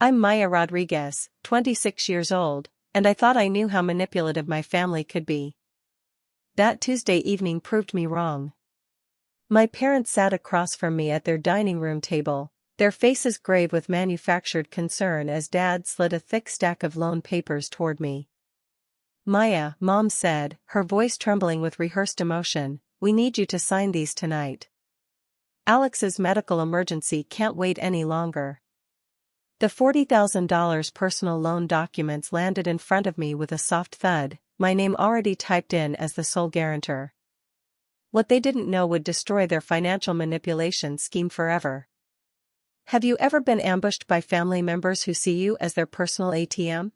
I'm Maya Rodriguez, 26 years old, and I thought I knew how manipulative my family could be. That Tuesday evening proved me wrong. My parents sat across from me at their dining room table, their faces grave with manufactured concern as Dad slid a thick stack of loan papers toward me. "Maya," Mom said, her voice trembling with rehearsed emotion, "we need you to sign these tonight. Alex's medical emergency can't wait any longer." The $40,000 personal loan documents landed in front of me with a soft thud, my name already typed in as the sole guarantor. What they didn't know would destroy their financial manipulation scheme forever. Have you ever been ambushed by family members who see you as their personal ATM?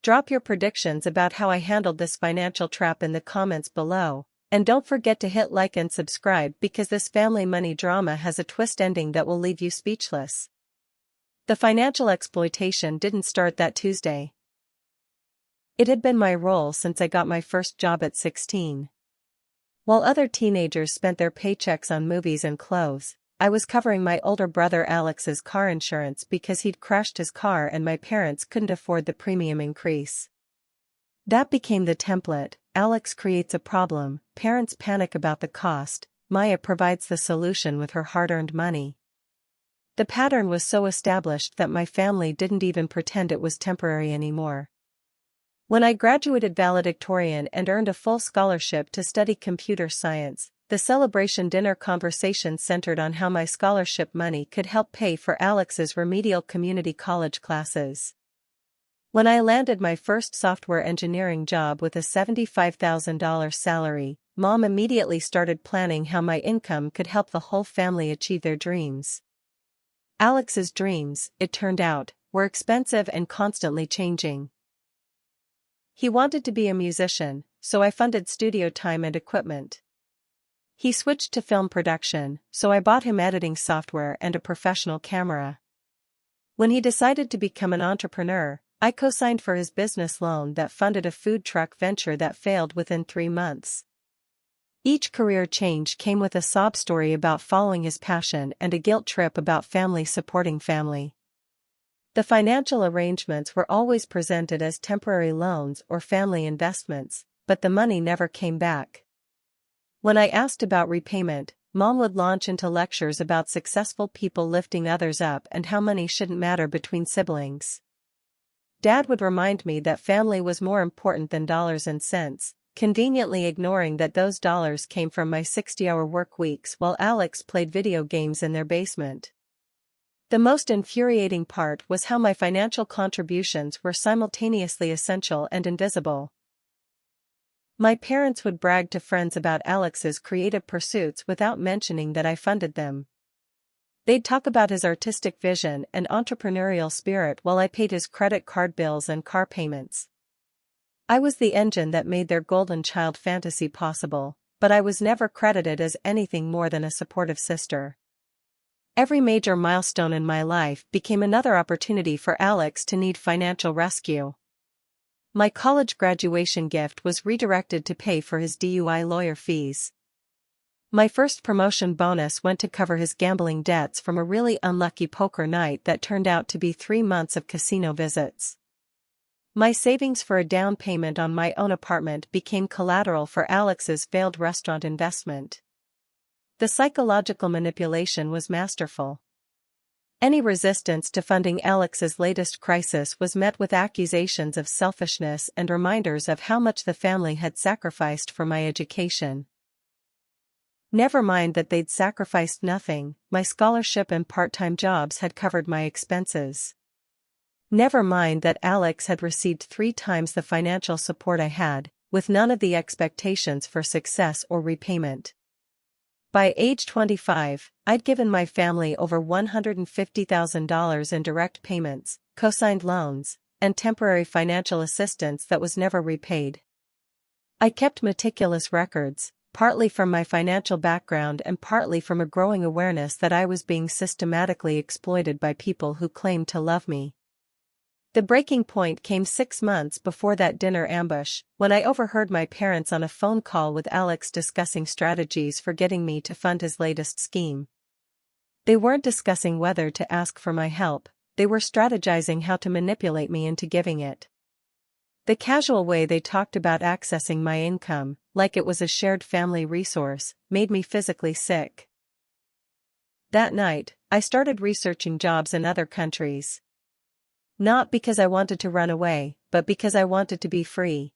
Drop your predictions about how I handled this financial trap in the comments below, and don't forget to hit like and subscribe because this family money drama has a twist ending that will leave you speechless. The financial exploitation didn't start that Tuesday. It had been my role since I got my first job at 16. While other teenagers spent their paychecks on movies and clothes, I was covering my older brother Alex's car insurance because he'd crashed his car and my parents couldn't afford the premium increase. That became the template: Alex creates a problem, parents panic about the cost, Maya provides the solution with her hard-earned money. The pattern was so established that my family didn't even pretend it was temporary anymore. When I graduated valedictorian and earned a full scholarship to study computer science, the celebration dinner conversation centered on how my scholarship money could help pay for Alex's remedial community college classes. When I landed my first software engineering job with a $75,000 salary, Mom immediately started planning how my income could help the whole family achieve their dreams. Alex's dreams, it turned out, were expensive and constantly changing. He wanted to be a musician, so I funded studio time and equipment. He switched to film production, so I bought him editing software and a professional camera. When he decided to become an entrepreneur, I co-signed for his business loan that funded a food truck venture that failed within 3 months. Each career change came with a sob story about following his passion and a guilt trip about family supporting family. The financial arrangements were always presented as temporary loans or family investments, but the money never came back. When I asked about repayment, Mom would launch into lectures about successful people lifting others up and how money shouldn't matter between siblings. Dad would remind me that family was more important than dollars and cents, conveniently ignoring that those dollars came from my 60-hour work weeks while Alex played video games in their basement. The most infuriating part was how my financial contributions were simultaneously essential and invisible. My parents would brag to friends about Alex's creative pursuits without mentioning that I funded them. They'd talk about his artistic vision and entrepreneurial spirit while I paid his credit card bills and car payments. I was the engine that made their golden child fantasy possible, but I was never credited as anything more than a supportive sister. Every major milestone in my life became another opportunity for Alex to need financial rescue. My college graduation gift was redirected to pay for his DUI lawyer fees. My first promotion bonus went to cover his gambling debts from a really unlucky poker night that turned out to be 3 months of casino visits. My savings for a down payment on my own apartment became collateral for Alex's failed restaurant investment. The psychological manipulation was masterful. Any resistance to funding Alex's latest crisis was met with accusations of selfishness and reminders of how much the family had sacrificed for my education. Never mind that they'd sacrificed nothing, my scholarship and part-time jobs had covered my expenses. Never mind that Alex had received 3 times the financial support I had, with none of the expectations for success or repayment. By age 25, I'd given my family over $150,000 in direct payments, co-signed loans, and temporary financial assistance that was never repaid. I kept meticulous records, partly from my financial background and partly from a growing awareness that I was being systematically exploited by people who claimed to love me. The breaking point came 6 months before that dinner ambush, when I overheard my parents on a phone call with Alex discussing strategies for getting me to fund his latest scheme. They weren't discussing whether to ask for my help, they were strategizing how to manipulate me into giving it. The casual way they talked about accessing my income, like it was a shared family resource, made me physically sick. That night, I started researching jobs in other countries. Not because I wanted to run away, but because I wanted to be free.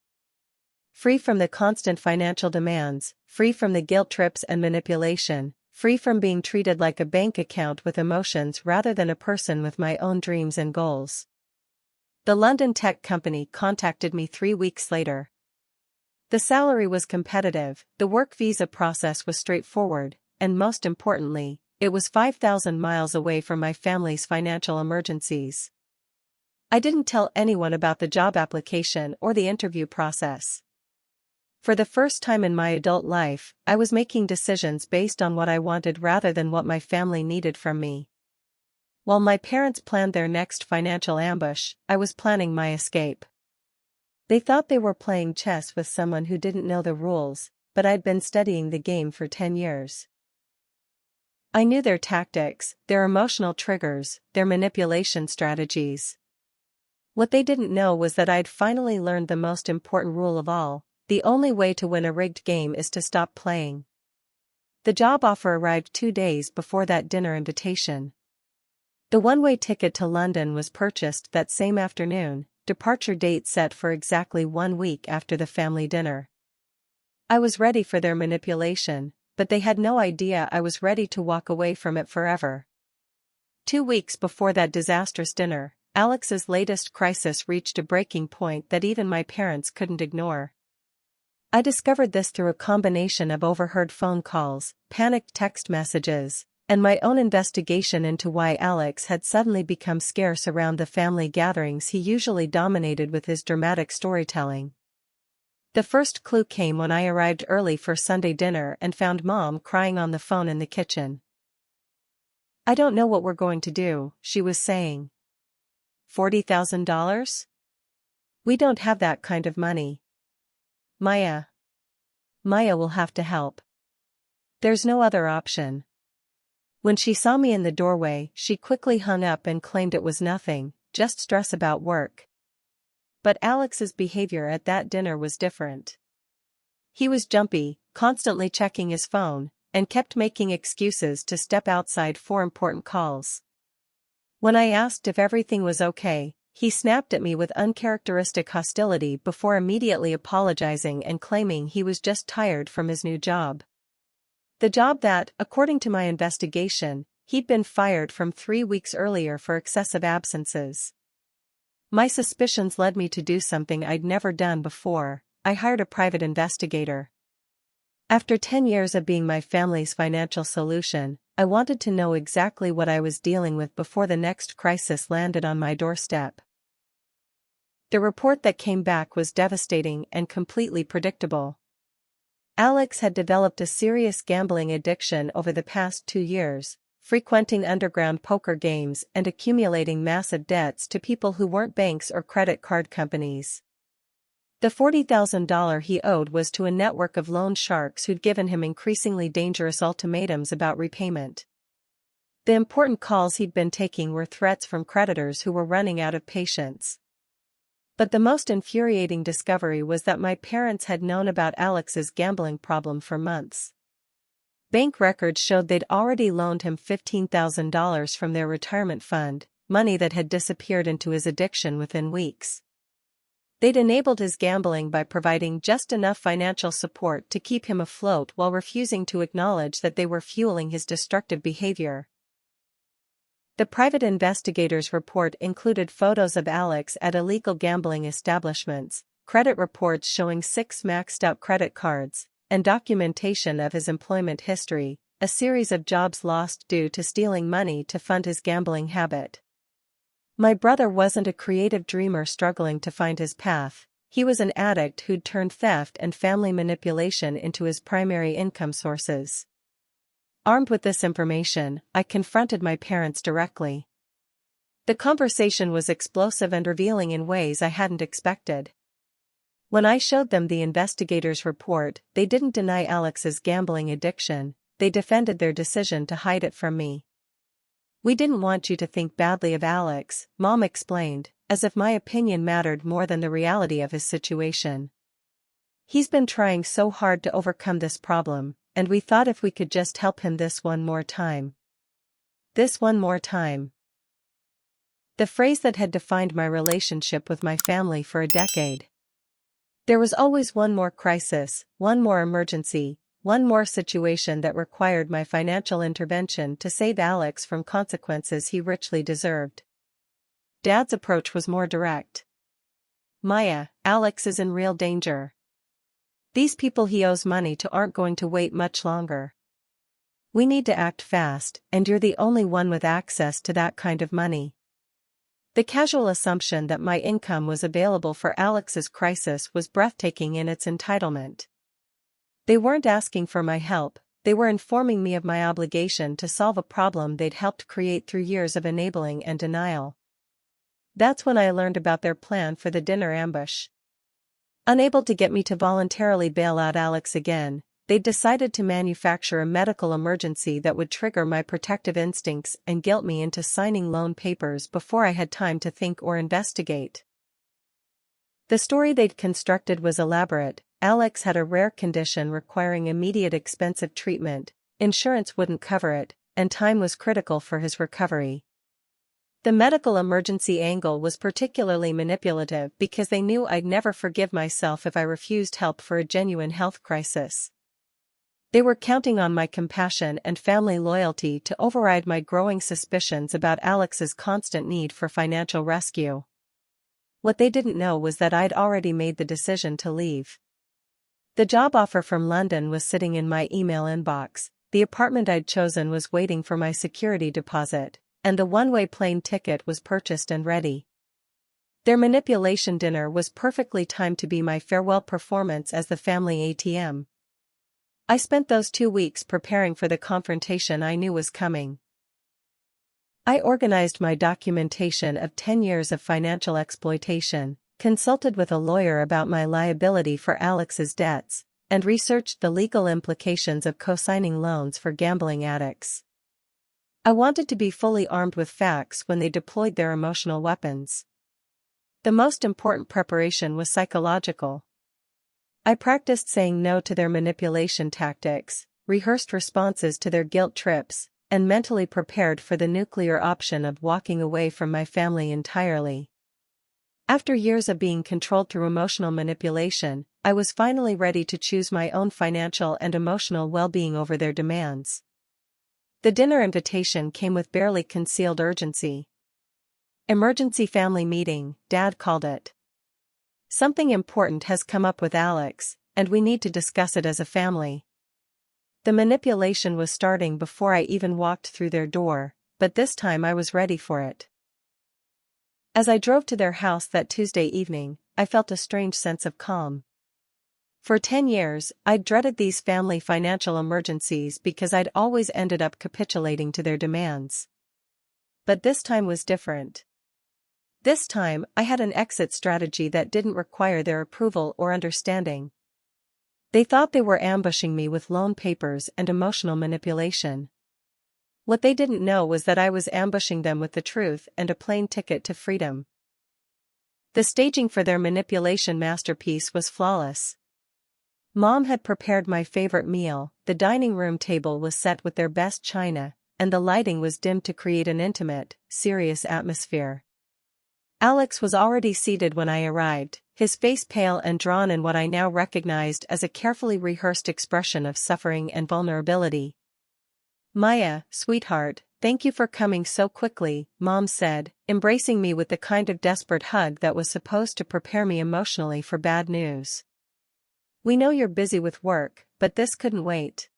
Free from the constant financial demands, free from the guilt trips and manipulation, free from being treated like a bank account with emotions rather than a person with my own dreams and goals. The London tech company contacted me 3 weeks later. The salary was competitive, the work visa process was straightforward, and most importantly, it was 5,000 miles away from my family's financial emergencies. I didn't tell anyone about the job application or the interview process. For the first time in my adult life, I was making decisions based on what I wanted rather than what my family needed from me. While my parents planned their next financial ambush, I was planning my escape. They thought they were playing chess with someone who didn't know the rules, but I'd been studying the game for 10 years. I knew their tactics, their emotional triggers, their manipulation strategies. What they didn't know was that I'd finally learned the most important rule of all: the only way to win a rigged game is to stop playing. The job offer arrived 2 days before that dinner invitation. The one-way ticket to London was purchased that same afternoon, departure date set for exactly 1 week after the family dinner. I was ready for their manipulation, but they had no idea I was ready to walk away from it forever. 2 weeks before that disastrous dinner, Alex's latest crisis reached a breaking point that even my parents couldn't ignore. I discovered this through a combination of overheard phone calls, panicked text messages, and my own investigation into why Alex had suddenly become scarce around the family gatherings he usually dominated with his dramatic storytelling. The first clue came when I arrived early for Sunday dinner and found Mom crying on the phone in the kitchen. "I don't know what we're going to do," she was saying. $40,000? We don't have that kind of money. Maya will have to help. There's no other option. When she saw me in the doorway, she quickly hung up and claimed it was nothing, just stress about work. But Alex's behavior at that dinner was different. He was jumpy, constantly checking his phone, and kept making excuses to step outside for important calls. When I asked if everything was okay, he snapped at me with uncharacteristic hostility before immediately apologizing and claiming he was just tired from his new job. The job that, according to my investigation, he'd been fired from 3 weeks earlier for excessive absences. My suspicions led me to do something I'd never done before. I hired a private investigator. After 10 years of being my family's financial solution, I wanted to know exactly what I was dealing with before the next crisis landed on my doorstep. The report that came back was devastating and completely predictable. Alex had developed a serious gambling addiction over the past 2 years, frequenting underground poker games and accumulating massive debts to people who weren't banks or credit card companies. The $40,000 he owed was to a network of loan sharks who'd given him increasingly dangerous ultimatums about repayment. The important calls he'd been taking were threats from creditors who were running out of patience. But the most infuriating discovery was that my parents had known about Alex's gambling problem for months. Bank records showed they'd already loaned him $15,000 from their retirement fund, money that had disappeared into his addiction within weeks. They'd enabled his gambling by providing just enough financial support to keep him afloat while refusing to acknowledge that they were fueling his destructive behavior. The private investigator's report included photos of Alex at illegal gambling establishments, credit reports showing 6 maxed-out credit cards, and documentation of his employment history, a series of jobs lost due to stealing money to fund his gambling habit. My brother wasn't a creative dreamer struggling to find his path. He was an addict who'd turned theft and family manipulation into his primary income sources. Armed with this information, I confronted my parents directly. The conversation was explosive and revealing in ways I hadn't expected. When I showed them the investigator's report, they didn't deny Alex's gambling addiction, they defended their decision to hide it from me. We didn't want you to think badly of Alex, Mom explained, as if my opinion mattered more than the reality of his situation. He's been trying so hard to overcome this problem, and we thought if we could just help him this one more time. This one more time. The phrase that had defined my relationship with my family for a decade. There was always one more crisis, one more emergency, one more situation that required my financial intervention to save Alex from consequences he richly deserved. Dad's approach was more direct. Maya, Alex is in real danger. These people he owes money to aren't going to wait much longer. We need to act fast, and you're the only one with access to that kind of money. The casual assumption that my income was available for Alex's crisis was breathtaking in its entitlement. They weren't asking for my help, they were informing me of my obligation to solve a problem they'd helped create through years of enabling and denial. That's when I learned about their plan for the dinner ambush. Unable to get me to voluntarily bail out Alex again, they'd decided to manufacture a medical emergency that would trigger my protective instincts and guilt me into signing loan papers before I had time to think or investigate. The story they'd constructed was elaborate. Alex had a rare condition requiring immediate expensive treatment, insurance wouldn't cover it, and time was critical for his recovery. The medical emergency angle was particularly manipulative because they knew I'd never forgive myself if I refused help for a genuine health crisis. They were counting on my compassion and family loyalty to override my growing suspicions about Alex's constant need for financial rescue. What they didn't know was that I'd already made the decision to leave. The job offer from London was sitting in my email inbox, the apartment I'd chosen was waiting for my security deposit, and the one-way plane ticket was purchased and ready. Their manipulation dinner was perfectly timed to be my farewell performance as the family ATM. I spent those 2 weeks preparing for the confrontation I knew was coming. I organized my documentation of 10 years of financial exploitation, consulted with a lawyer about my liability for Alex's debts, and researched the legal implications of cosigning loans for gambling addicts. I wanted to be fully armed with facts when they deployed their emotional weapons. The most important preparation was psychological. I practiced saying no to their manipulation tactics, rehearsed responses to their guilt trips, and mentally prepared for the nuclear option of walking away from my family entirely. After years of being controlled through emotional manipulation, I was finally ready to choose my own financial and emotional well-being over their demands. The dinner invitation came with barely concealed urgency. Emergency family meeting, Dad called it. Something important has come up with Alex, and we need to discuss it as a family. The manipulation was starting before I even walked through their door, but this time I was ready for it. As I drove to their house that Tuesday evening, I felt a strange sense of calm. For 10 years, I'd dreaded these family financial emergencies because I'd always ended up capitulating to their demands. But this time was different. This time, I had an exit strategy that didn't require their approval or understanding. They thought they were ambushing me with loan papers and emotional manipulation. What they didn't know was that I was ambushing them with the truth and a plane ticket to freedom. The staging for their manipulation masterpiece was flawless. Mom had prepared my favorite meal, the dining room table was set with their best china, and the lighting was dimmed to create an intimate, serious atmosphere. Alex was already seated when I arrived, his face pale and drawn in what I now recognized as a carefully rehearsed expression of suffering and vulnerability. "Maya, sweetheart, thank you for coming so quickly," Mom said, embracing me with the kind of desperate hug that was supposed to prepare me emotionally for bad news. "We know you're busy with work, but this couldn't wait."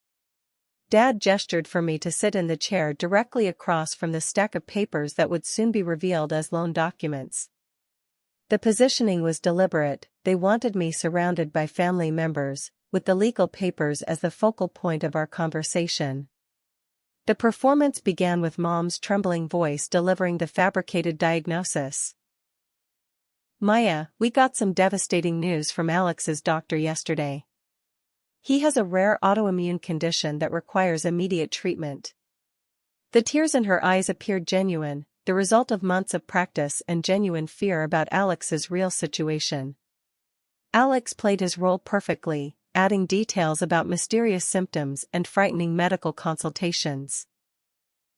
Dad gestured for me to sit in the chair directly across from the stack of papers that would soon be revealed as loan documents. The positioning was deliberate, they wanted me surrounded by family members, with the legal papers as the focal point of our conversation. The performance began with Mom's trembling voice delivering the fabricated diagnosis. "Maya, we got some devastating news from Alex's doctor yesterday. He has a rare autoimmune condition that requires immediate treatment. The tears in her eyes appeared genuine, the result of months of practice and genuine fear about Alex's real situation. Alex played his role perfectly, adding details about mysterious symptoms and frightening medical consultations.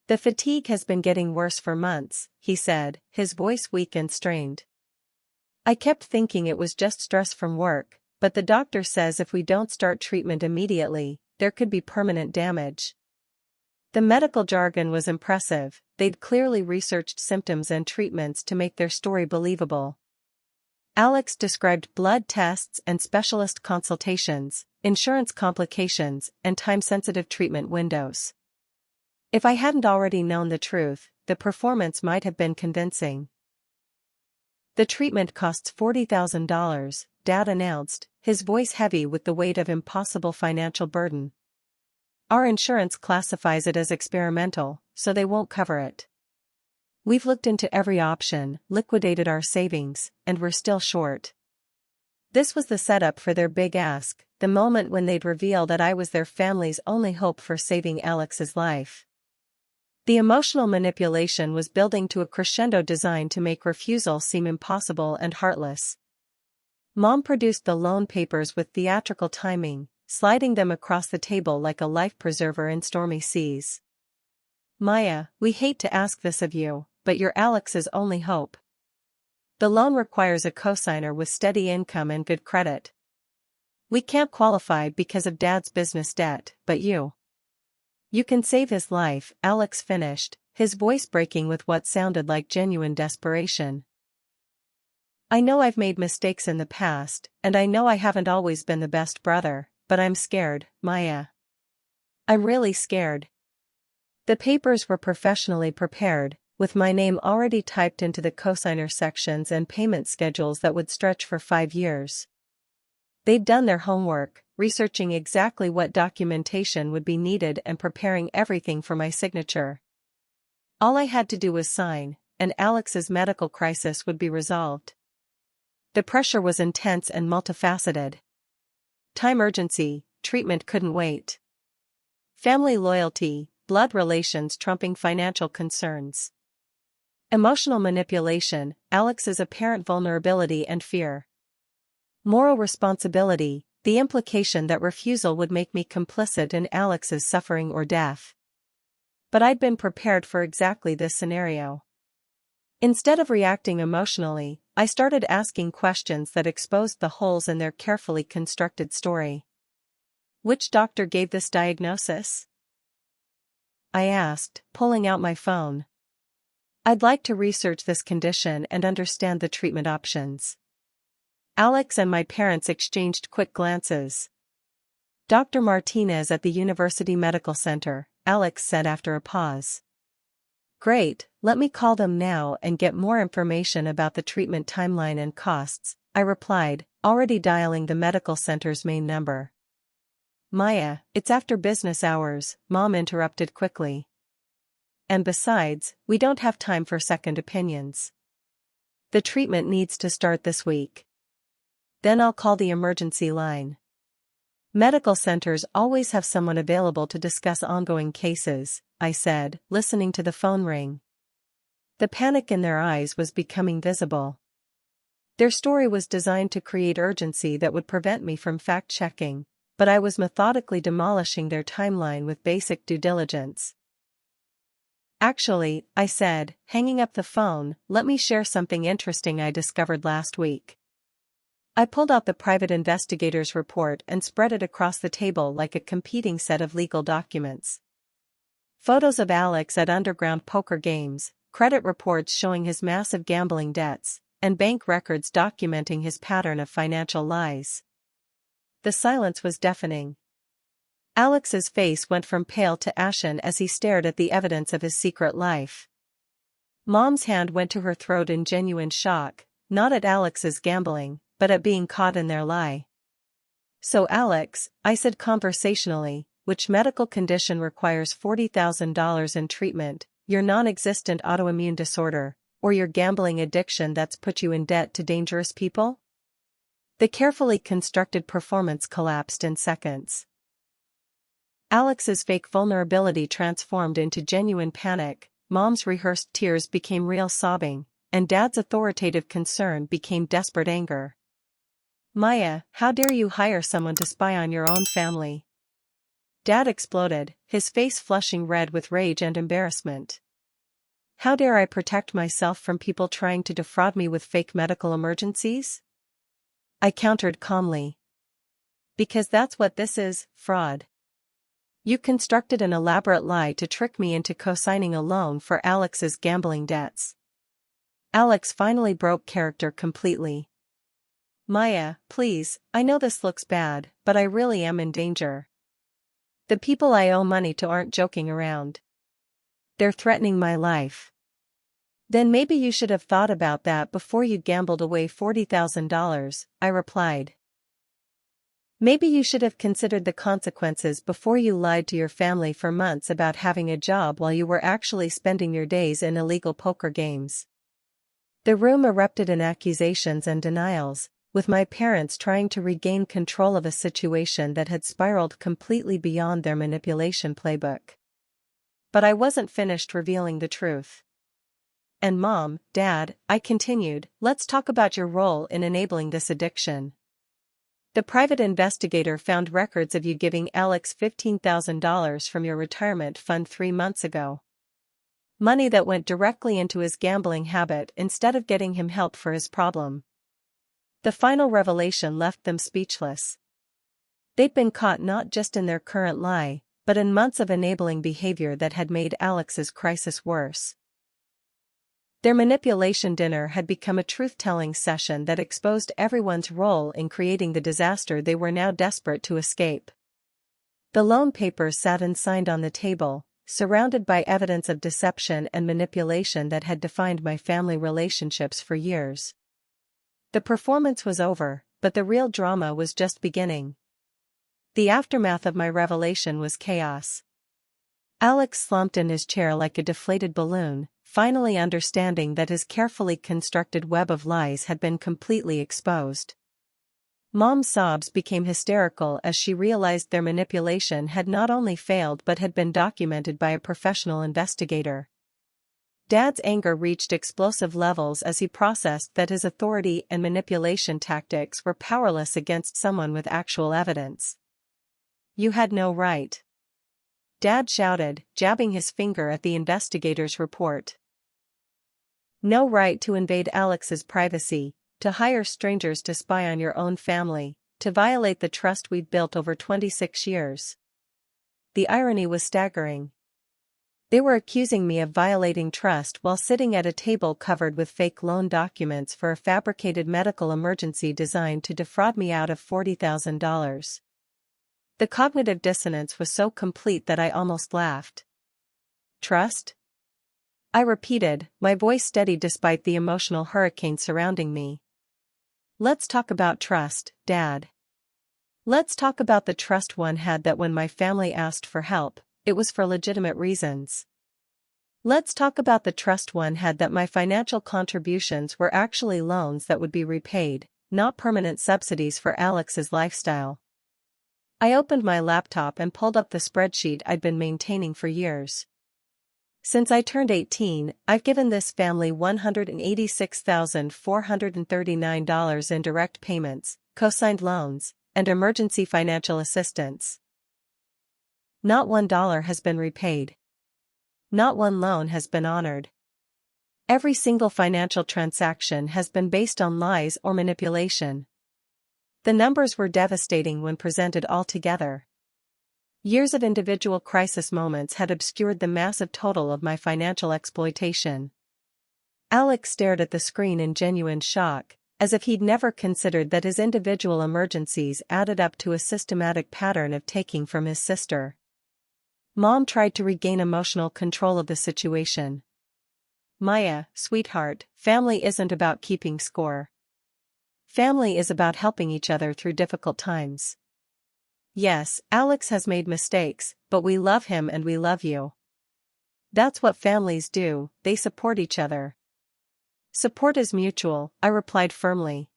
"The fatigue has been getting worse for months," he said, his voice weak and strained. "I kept thinking it was just stress from work, but the doctor says if we don't start treatment immediately, there could be permanent damage." The medical jargon was impressive. They'd clearly researched symptoms and treatments to make their story believable. Alex described blood tests and specialist consultations, insurance complications, and time-sensitive treatment windows. If I hadn't already known the truth, the performance might have been convincing. "The treatment costs $40,000, Dad announced, his voice heavy with the weight of impossible financial burden. "Our insurance classifies it as experimental, so they won't cover it. We've looked into every option, liquidated our savings, and we're still short." This was the setup for their big ask, the moment when they'd reveal that I was their family's only hope for saving Alex's life. The emotional manipulation was building to a crescendo designed to make refusal seem impossible and heartless. Mom produced the loan papers with theatrical timing, sliding them across the table like a life preserver in stormy seas. "Maya, we hate to ask this of you, but you're Alex's only hope. The loan requires a cosigner with steady income and good credit. We can't qualify because of Dad's business debt, but you can save his life," Alex finished, his voice breaking with what sounded like genuine desperation. "I know I've made mistakes in the past, and I know I haven't always been the best brother, but I'm scared, Maya. I'm really scared." The papers were professionally prepared, with my name already typed into the cosigner sections and payment schedules that would stretch for 5 years. They'd done their homework, researching exactly what documentation would be needed and preparing everything for my signature. All I had to do was sign, and Alex's medical crisis would be resolved. The pressure was intense and multifaceted. Time urgency, treatment couldn't wait. Family loyalty, blood relations trumping financial concerns. Emotional manipulation, Alex's apparent vulnerability and fear. Moral responsibility, the implication that refusal would make me complicit in Alex's suffering or death. But I'd been prepared for exactly this scenario. Instead of reacting emotionally, I started asking questions that exposed the holes in their carefully constructed story. "Which doctor gave this diagnosis?" I asked, pulling out my phone. "I'd like to research this condition and understand the treatment options." Alex and my parents exchanged quick glances. "Dr. Martinez at the University Medical Center," Alex said after a pause. "Great, let me call them now and get more information about the treatment timeline and costs," I replied, already dialing the medical center's main number. "Maya, it's after business hours," Mom interrupted quickly. "And besides, we don't have time for second opinions. The treatment needs to start this week. Then I'll call the emergency line." "Medical centers always have someone available to discuss ongoing cases," I said, listening to the phone ring. The panic in their eyes was becoming visible. Their story was designed to create urgency that would prevent me from fact-checking, but I was methodically demolishing their timeline with basic due diligence. "Actually," I said, hanging up the phone, "let me share something interesting I discovered last week." I pulled out the private investigator's report and spread it across the table like a competing set of legal documents. Photos of Alex at underground poker games, credit reports showing his massive gambling debts, and bank records documenting his pattern of financial lies. The silence was deafening. Alex's face went from pale to ashen as he stared at the evidence of his secret life. Mom's hand went to her throat in genuine shock, not at Alex's gambling, but at being caught in their lie. "So Alex," I said conversationally, "which medical condition requires $40,000 in treatment, your non-existent autoimmune disorder, or your gambling addiction that's put you in debt to dangerous people?" The carefully constructed performance collapsed in seconds. Alex's fake vulnerability transformed into genuine panic, Mom's rehearsed tears became real sobbing, and Dad's authoritative concern became desperate anger. "Maya, how dare you hire someone to spy on your own family?" Dad exploded, his face flushing red with rage and embarrassment. "How dare I protect myself from people trying to defraud me with fake medical emergencies?" I countered calmly. "Because that's what this is, fraud. You constructed an elaborate lie to trick me into co-signing a loan for Alex's gambling debts." Alex finally broke character completely. "Maya, please, I know this looks bad, but I really am in danger. The people I owe money to aren't joking around. They're threatening my life." "Then maybe you should have thought about that before you gambled away $40,000, I replied. "Maybe you should have considered the consequences before you lied to your family for months about having a job while you were actually spending your days in illegal poker games." The room erupted in accusations and denials, with my parents trying to regain control of a situation that had spiraled completely beyond their manipulation playbook. But I wasn't finished revealing the truth. "And Mom, Dad," I continued, "let's talk about your role in enabling this addiction. The private investigator found records of you giving Alex $15,000 from your retirement fund 3 months ago. Money that went directly into his gambling habit instead of getting him help for his problem." The final revelation left them speechless. They'd been caught not just in their current lie, but in months of enabling behavior that had made Alex's crisis worse. Their manipulation dinner had become a truth-telling session that exposed everyone's role in creating the disaster they were now desperate to escape. The loan papers sat unsigned on the table, surrounded by evidence of deception and manipulation that had defined my family relationships for years. The performance was over, but the real drama was just beginning. The aftermath of my revelation was chaos. Alex slumped in his chair like a deflated balloon, finally understanding that his carefully constructed web of lies had been completely exposed. Mom's sobs became hysterical as she realized their manipulation had not only failed but had been documented by a professional investigator. Dad's anger reached explosive levels as he processed that his authority and manipulation tactics were powerless against someone with actual evidence. "You had no right," Dad shouted, jabbing his finger at the investigator's report. "No right to invade Alex's privacy, to hire strangers to spy on your own family, to violate the trust we'd built over 26 years. The irony was staggering. They were accusing me of violating trust while sitting at a table covered with fake loan documents for a fabricated medical emergency designed to defraud me out of $40,000. The cognitive dissonance was so complete that I almost laughed. "Trust?" I repeated, my voice steady despite the emotional hurricane surrounding me. "Let's talk about trust, Dad. Let's talk about the trust one had that when my family asked for help, it was for legitimate reasons. Let's talk about the trust one had that my financial contributions were actually loans that would be repaid, not permanent subsidies for Alex's lifestyle." I opened my laptop and pulled up the spreadsheet I'd been maintaining for years. Since I turned 18, I've given this family $186,439 in direct payments, co-signed loans, and emergency financial assistance. Not $1 has been repaid. Not one loan has been honored. Every single financial transaction has been based on lies or manipulation. The numbers were devastating when presented all together. Years of individual crisis moments had obscured the massive total of my financial exploitation. Alex stared at the screen in genuine shock, as if he'd never considered that his individual emergencies added up to a systematic pattern of taking from his sister. Mom tried to regain emotional control of the situation. "Maya, sweetheart, family isn't about keeping score. Family is about helping each other through difficult times. Yes, Alex has made mistakes, but we love him and we love you. That's what families do, they support each other." "Support is mutual," I replied firmly.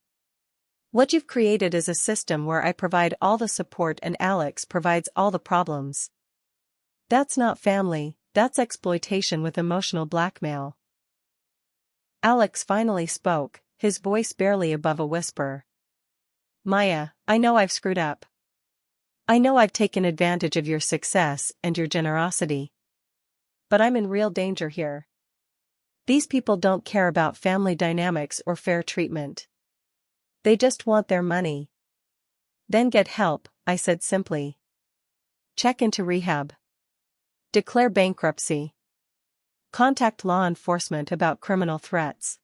"What you've created is a system where I provide all the support and Alex provides all the problems." That's not family, that's exploitation with emotional blackmail. Alex finally spoke, his voice barely above a whisper. Maya, I know I've screwed up. I know I've taken advantage of your success and your generosity. But I'm in real danger here. These people don't care about family dynamics or fair treatment. They just want their money. Then get help, I said simply. Check into rehab. Declare bankruptcy. Contact law enforcement about criminal threats.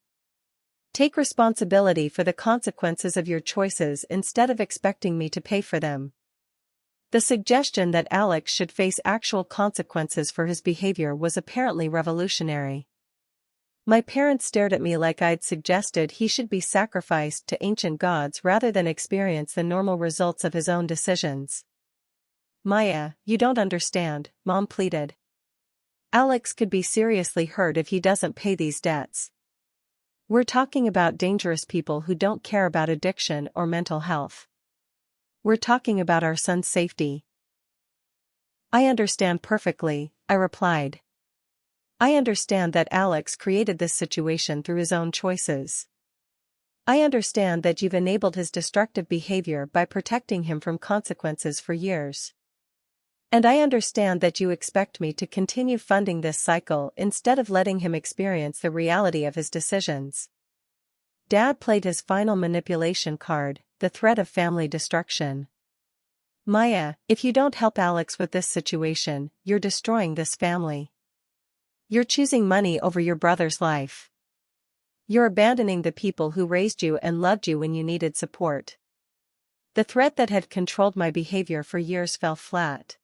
Take responsibility for the consequences of your choices instead of expecting me to pay for them. The suggestion that Alex should face actual consequences for his behavior was apparently revolutionary. My parents stared at me like I'd suggested he should be sacrificed to ancient gods rather than experience the normal results of his own decisions. Maya, you don't understand, Mom pleaded. Alex could be seriously hurt if he doesn't pay these debts. We're talking about dangerous people who don't care about addiction or mental health. We're talking about our son's safety. I understand perfectly, I replied. I understand that Alex created this situation through his own choices. I understand that you've enabled his destructive behavior by protecting him from consequences for years. And I understand that you expect me to continue funding this cycle instead of letting him experience the reality of his decisions. Dad played his final manipulation card, the threat of family destruction. Maya, if you don't help Alex with this situation, you're destroying this family. You're choosing money over your brother's life. You're abandoning the people who raised you and loved you when you needed support. The threat that had controlled my behavior for years fell flat.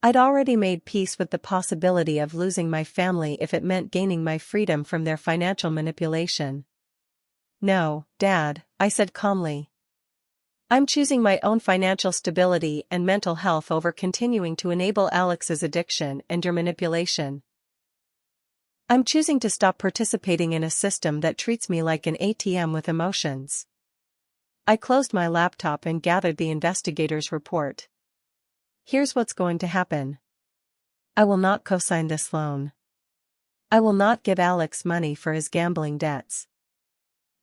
I'd already made peace with the possibility of losing my family if it meant gaining my freedom from their financial manipulation. No, Dad, I said calmly. I'm choosing my own financial stability and mental health over continuing to enable Alex's addiction and your manipulation. I'm choosing to stop participating in a system that treats me like an ATM with emotions. I closed my laptop and gathered the investigator's report. Here's what's going to happen. I will not cosign this loan. I will not give Alex money for his gambling debts.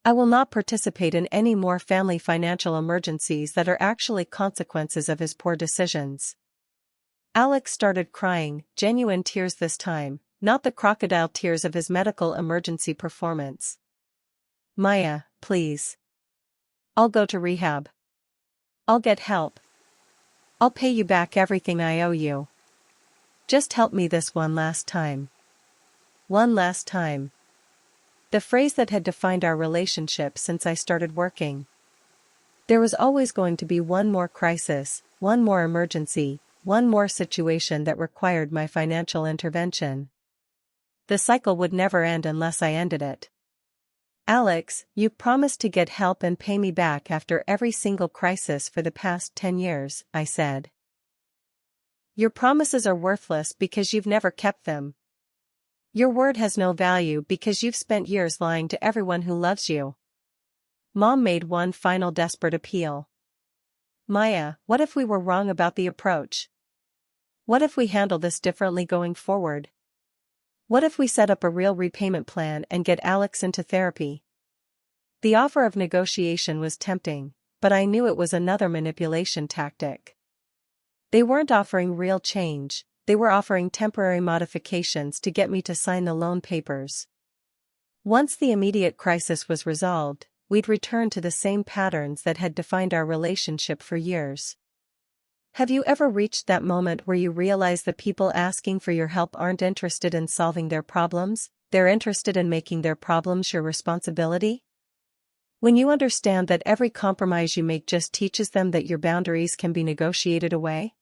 I will not participate in any more family financial emergencies that are actually consequences of his poor decisions. Alex started crying, genuine tears this time, not the crocodile tears of his medical emergency performance. Maya, please. I'll go to rehab. I'll get help. I'll pay you back everything I owe you. Just help me this one last time. One last time. The phrase that had defined our relationship since I started working. There was always going to be one more crisis, one more emergency, one more situation that required my financial intervention. The cycle would never end unless I ended it. Alex, you promised to get help and pay me back after every single crisis for the past 10 years, I said. Your promises are worthless because you've never kept them. Your word has no value because you've spent years lying to everyone who loves you. Mom made one final desperate appeal. Maya, what if we were wrong about the approach? What if we handle this differently going forward? What if we set up a real repayment plan and get Alex into therapy? The offer of negotiation was tempting, but I knew it was another manipulation tactic. They weren't offering real change. They were offering temporary modifications to get me to sign the loan papers. Once the immediate crisis was resolved, we'd return to the same patterns that had defined our relationship for years. Have you ever reached that moment where you realize the people asking for your help aren't interested in solving their problems, they're interested in making their problems your responsibility? When you understand that every compromise you make just teaches them that your boundaries can be negotiated away?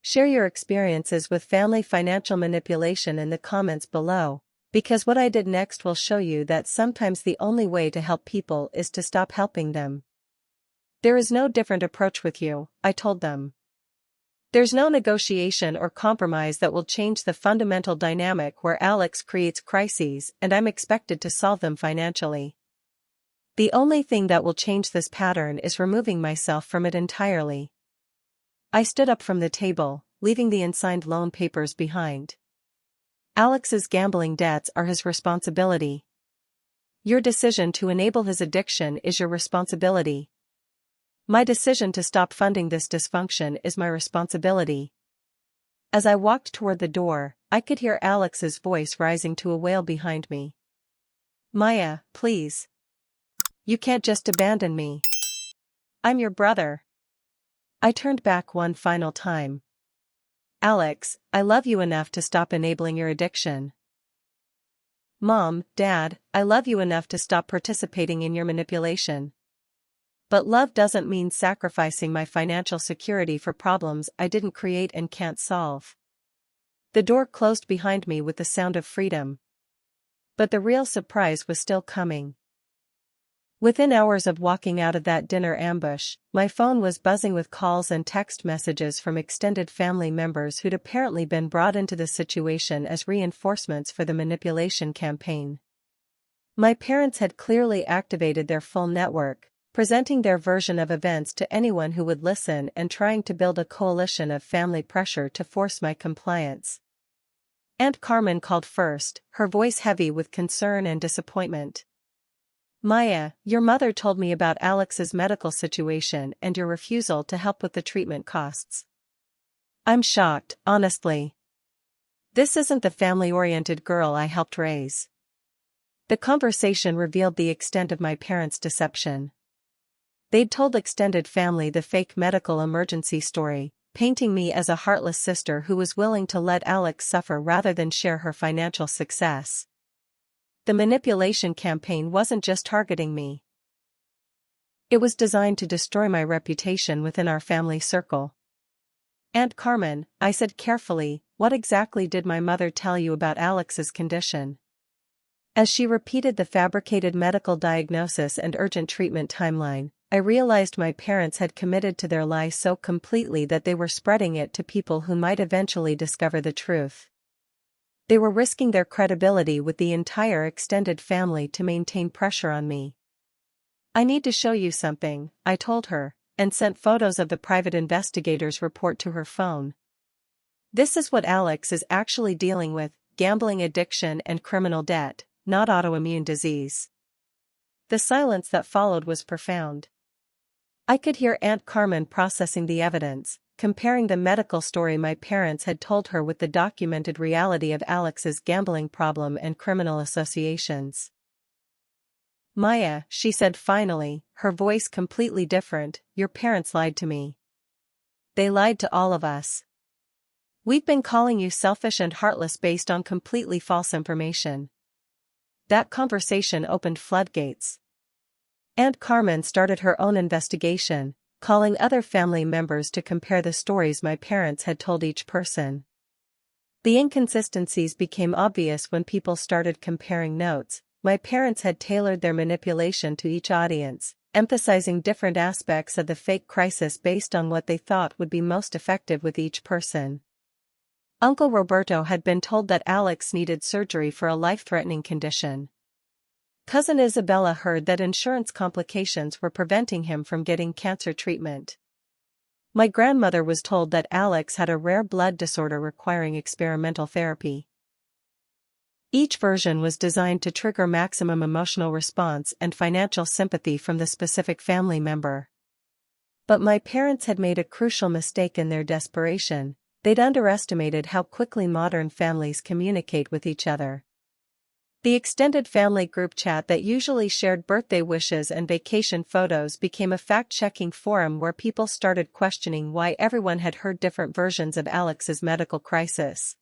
Share your experiences with family financial manipulation in the comments below, because what I did next will show you that sometimes the only way to help people is to stop helping them. There is no different approach with you, I told them. There's no negotiation or compromise that will change the fundamental dynamic where Alex creates crises and I'm expected to solve them financially. The only thing that will change this pattern is removing myself from it entirely. I stood up from the table, leaving the unsigned loan papers behind. Alex's gambling debts are his responsibility. Your decision to enable his addiction is your responsibility. My decision to stop funding this dysfunction is my responsibility. As I walked toward the door, I could hear Alex's voice rising to a wail behind me. Maya, please. You can't just abandon me. I'm your brother. I turned back one final time. Alex, I love you enough to stop enabling your addiction. Mom, Dad, I love you enough to stop participating in your manipulation. But love doesn't mean sacrificing my financial security for problems I didn't create and can't solve. The door closed behind me with the sound of freedom. But the real surprise was still coming. Within hours of walking out of that dinner ambush, my phone was buzzing with calls and text messages from extended family members who'd apparently been brought into the situation as reinforcements for the manipulation campaign. My parents had clearly activated their full network, presenting their version of events to anyone who would listen and trying to build a coalition of family pressure to force my compliance. Aunt Carmen called first, her voice heavy with concern and disappointment. Maya, your mother told me about Alex's medical situation and your refusal to help with the treatment costs. I'm shocked, honestly. This isn't the family-oriented girl I helped raise. The conversation revealed the extent of my parents' deception. They'd told extended family the fake medical emergency story, painting me as a heartless sister who was willing to let Alex suffer rather than share her financial success. The manipulation campaign wasn't just targeting me. It was designed to destroy my reputation within our family circle. Aunt Carmen, I said carefully, what exactly did my mother tell you about Alex's condition? As she repeated the fabricated medical diagnosis and urgent treatment timeline, I realized my parents had committed to their lie so completely that they were spreading it to people who might eventually discover the truth. They were risking their credibility with the entire extended family to maintain pressure on me. I need to show you something, I told her, and sent photos of the private investigator's report to her phone. This is what Alex is actually dealing with: gambling addiction and criminal debt, not autoimmune disease. The silence that followed was profound. I could hear Aunt Carmen processing the evidence, comparing the medical story my parents had told her with the documented reality of Alex's gambling problem and criminal associations. Maya, she said finally, her voice completely different, your parents lied to me. They lied to all of us. We've been calling you selfish and heartless based on completely false information. That conversation opened floodgates. Aunt Carmen started her own investigation, calling other family members to compare the stories my parents had told each person. The inconsistencies became obvious when people started comparing notes. My parents had tailored their manipulation to each audience, emphasizing different aspects of the fake crisis based on what they thought would be most effective with each person. Uncle Roberto had been told that Alex needed surgery for a life-threatening condition. Cousin Isabella heard that insurance complications were preventing him from getting cancer treatment. My grandmother was told that Alex had a rare blood disorder requiring experimental therapy. Each version was designed to trigger maximum emotional response and financial sympathy from the specific family member. But my parents had made a crucial mistake in their desperation. They'd underestimated how quickly modern families communicate with each other. The extended family group chat that usually shared birthday wishes and vacation photos became a fact-checking forum where people started questioning why everyone had heard different versions of Alex's medical crisis.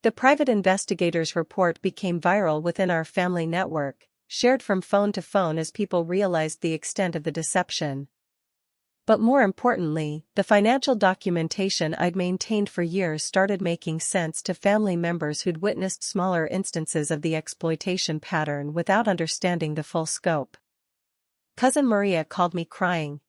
The private investigator's report became viral within our family network, shared from phone to phone as people realized the extent of the deception. But more importantly, the financial documentation I'd maintained for years started making sense to family members who'd witnessed smaller instances of the exploitation pattern without understanding the full scope. Cousin Maria called me crying.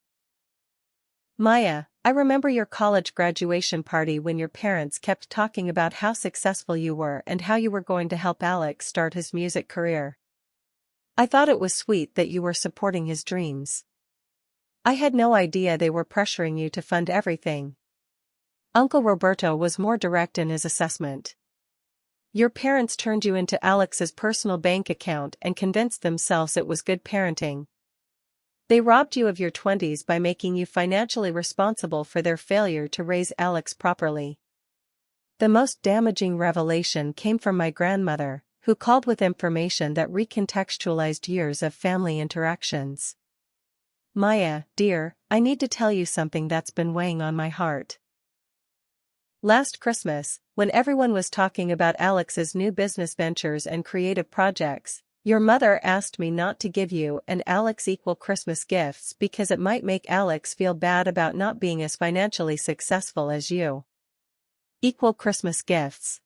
Maya, I remember your college graduation party when your parents kept talking about how successful you were and how you were going to help Alex start his music career. I thought it was sweet that you were supporting his dreams. I had no idea they were pressuring you to fund everything. Uncle Roberto was more direct in his assessment. Your parents turned you into Alex's personal bank account and convinced themselves it was good parenting. They robbed you of your 20s by making you financially responsible for their failure to raise Alex properly. The most damaging revelation came from my grandmother, who called with information that recontextualized years of family interactions. Maya, dear, I need to tell you something that's been weighing on my heart. Last Christmas, when everyone was talking about Alex's new business ventures and creative projects, your mother asked me not to give you and Alex equal Christmas gifts because it might make Alex feel bad about not being as financially successful as you. Equal Christmas gifts.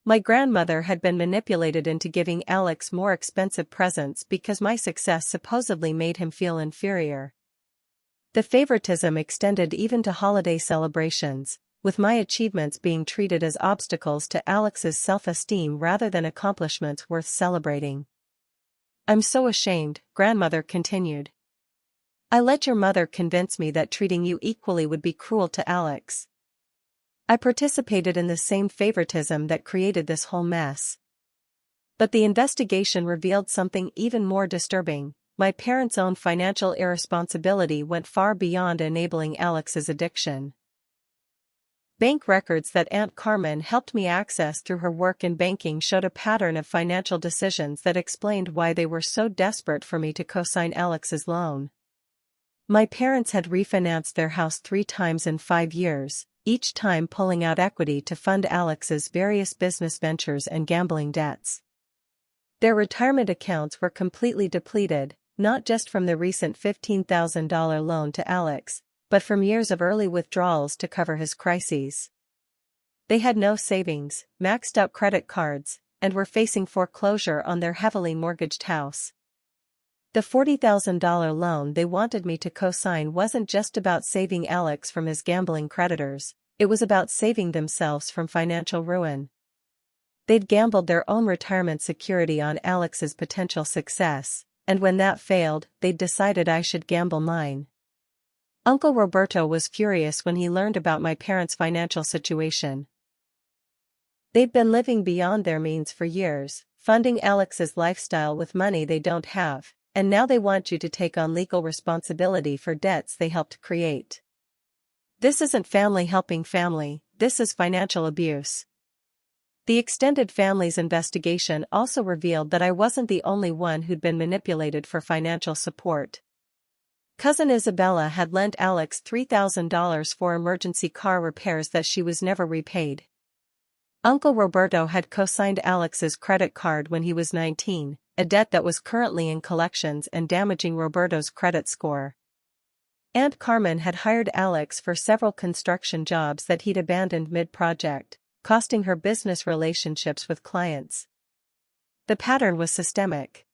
My grandmother had been manipulated into giving Alex more expensive presents because my success supposedly made him feel inferior. The favoritism extended even to holiday celebrations, with my achievements being treated as obstacles to Alex's self-esteem rather than accomplishments worth celebrating. I'm so ashamed, grandmother continued. I let your mother convince me that treating you equally would be cruel to Alex. I participated in the same favoritism that created this whole mess. But the investigation revealed something even more disturbing. My parents' own financial irresponsibility went far beyond enabling Alex's addiction. Bank records that Aunt Carmen helped me access through her work in banking showed a pattern of financial decisions that explained why they were so desperate for me to co-sign Alex's loan. My parents had refinanced their house 3 times in 5 years, each time pulling out equity to fund Alex's various business ventures and gambling debts. Their retirement accounts were completely depleted, not just from the recent $15,000 loan to Alex, but from years of early withdrawals to cover his crises. They had no savings, maxed out credit cards, and were facing foreclosure on their heavily mortgaged house. The $40,000 loan they wanted me to co-sign wasn't just about saving Alex from his gambling creditors, it was about saving themselves from financial ruin. They'd gambled their own retirement security on Alex's potential success, and when that failed, they'd decided I should gamble mine. Uncle Roberto was furious when he learned about my parents' financial situation. They've been living beyond their means for years, funding Alex's lifestyle with money they don't have, and now they want you to take on legal responsibility for debts they helped create. This isn't family helping family, this is financial abuse. The extended family's investigation also revealed that I wasn't the only one who'd been manipulated for financial support. Cousin Isabella had lent Alex $3,000 for emergency car repairs that she was never repaid. Uncle Roberto had co-signed Alex's credit card when he was 19, a debt that was currently in collections and damaging Roberto's credit score. Aunt Carmen had hired Alex for several construction jobs that he'd abandoned mid-project, costing her business relationships with clients. The pattern was systemic.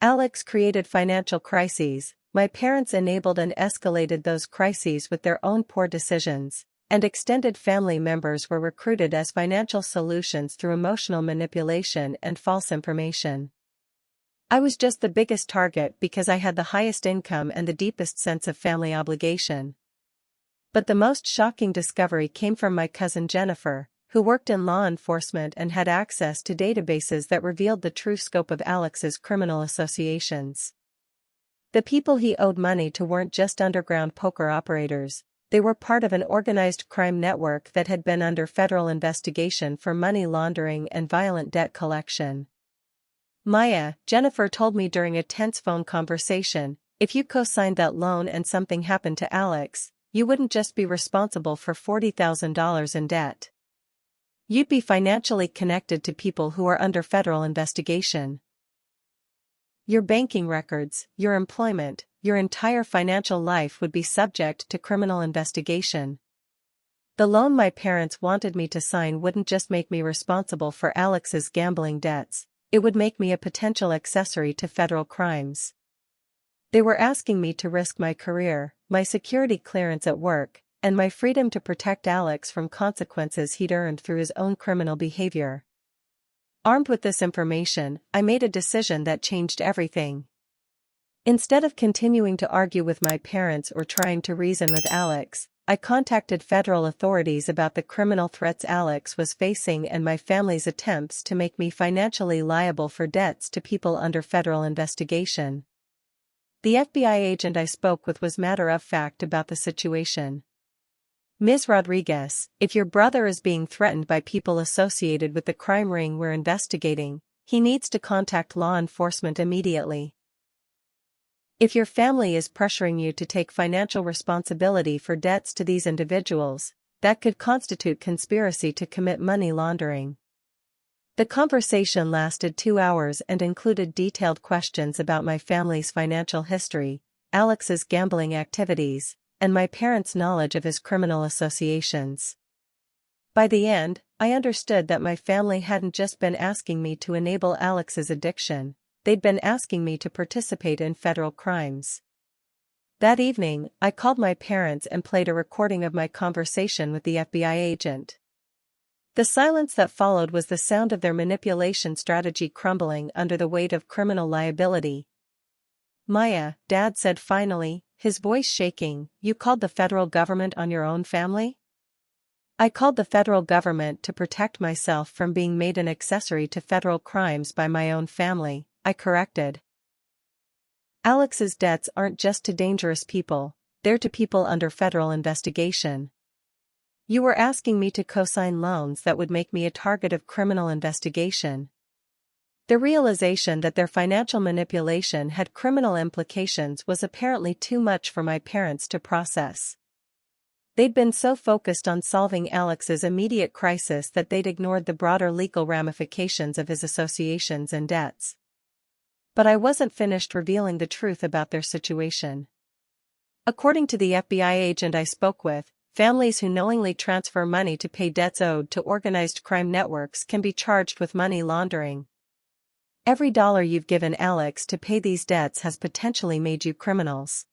Alex created financial crises, my parents enabled and escalated those crises with their own poor decisions, and extended family members were recruited as financial solutions through emotional manipulation and false information. I was just the biggest target because I had the highest income and the deepest sense of family obligation. But the most shocking discovery came from my cousin Jennifer, who worked in law enforcement and had access to databases that revealed the true scope of Alex's criminal associations. The people he owed money to weren't just underground poker operators, they were part of an organized crime network that had been under federal investigation for money laundering and violent debt collection. Maya, Jennifer told me during a tense phone conversation, if you co-signed that loan and something happened to Alex, you wouldn't just be responsible for $40,000 in debt. You'd be financially connected to people who are under federal investigation. Your banking records, your employment, your entire financial life would be subject to criminal investigation. The loan my parents wanted me to sign wouldn't just make me responsible for Alex's gambling debts, it would make me a potential accessory to federal crimes. They were asking me to risk my career, my security clearance at work, and my freedom to protect Alex from consequences he'd earned through his own criminal behavior. Armed with this information, I made a decision that changed everything. Instead of continuing to argue with my parents or trying to reason with Alex, I contacted federal authorities about the criminal threats Alex was facing and my family's attempts to make me financially liable for debts to people under federal investigation. The FBI agent I spoke with was matter-of-fact about the situation. Ms. Rodriguez, if your brother is being threatened by people associated with the crime ring we're investigating, he needs to contact law enforcement immediately. If your family is pressuring you to take financial responsibility for debts to these individuals, that could constitute conspiracy to commit money laundering. The conversation lasted 2 hours and included detailed questions about my family's financial history, Alex's gambling activities, and my parents' knowledge of his criminal associations. By the end, I understood that my family hadn't just been asking me to enable Alex's addiction, they'd been asking me to participate in federal crimes. That evening, I called my parents and played a recording of my conversation with the FBI agent. The silence that followed was the sound of their manipulation strategy crumbling under the weight of criminal liability. "Maya," Dad said finally, his voice shaking, "you called the federal government on your own family?" "I called the federal government to protect myself from being made an accessory to federal crimes by my own family," I corrected. "Alex's debts aren't just to dangerous people, they're to people under federal investigation. You were asking me to cosign loans that would make me a target of criminal investigation." The realization that their financial manipulation had criminal implications was apparently too much for my parents to process. They'd been so focused on solving Alex's immediate crisis that they'd ignored the broader legal ramifications of his associations and debts. But I wasn't finished revealing the truth about their situation. According to the FBI agent I spoke with, families who knowingly transfer money to pay debts owed to organized crime networks can be charged with money laundering. Every dollar you've given Alex to pay these debts has potentially made you criminals.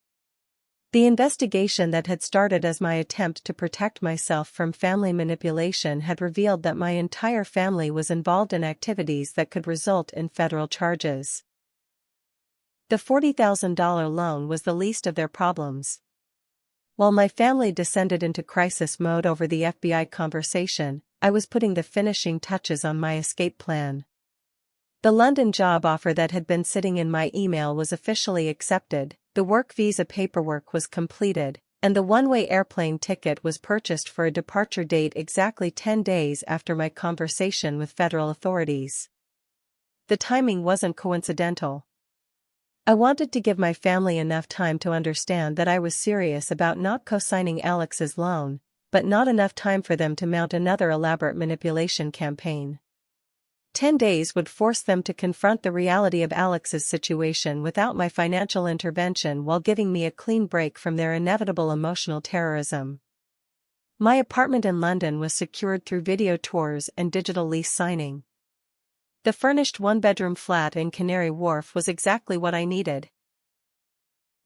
The investigation that had started as my attempt to protect myself from family manipulation had revealed that my entire family was involved in activities that could result in federal charges. The $40,000 loan was the least of their problems. While my family descended into crisis mode over the FBI conversation, I was putting the finishing touches on my escape plan. The London job offer that had been sitting in my email was officially accepted, the work visa paperwork was completed, and the one-way airplane ticket was purchased for a departure date exactly 10 days after my conversation with federal authorities. The timing wasn't coincidental. I wanted to give my family enough time to understand that I was serious about not co-signing Alex's loan, but not enough time for them to mount another elaborate manipulation campaign. 10 days would force them to confront the reality of Alex's situation without my financial intervention while giving me a clean break from their inevitable emotional terrorism. My apartment in London was secured through video tours and digital lease signing. The furnished one-bedroom flat in Canary Wharf was exactly what I needed.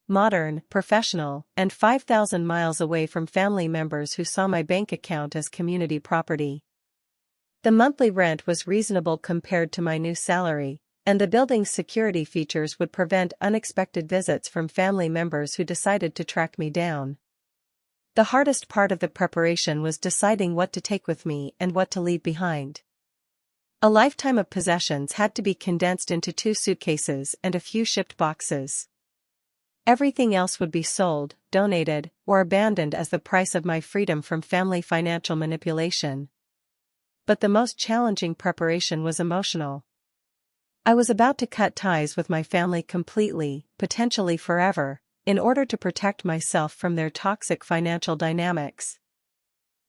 Modern, professional, and 5,000 miles away from family members who saw my bank account as community property. The monthly rent was reasonable compared to my new salary, and the building's security features would prevent unexpected visits from family members who decided to track me down. The hardest part of the preparation was deciding what to take with me and what to leave behind. A lifetime of possessions had to be condensed into 2 suitcases and a few shipped boxes. Everything else would be sold, donated, or abandoned as the price of my freedom from family financial manipulation. But the most challenging preparation was emotional. I was about to cut ties with my family completely, potentially forever, in order to protect myself from their toxic financial dynamics.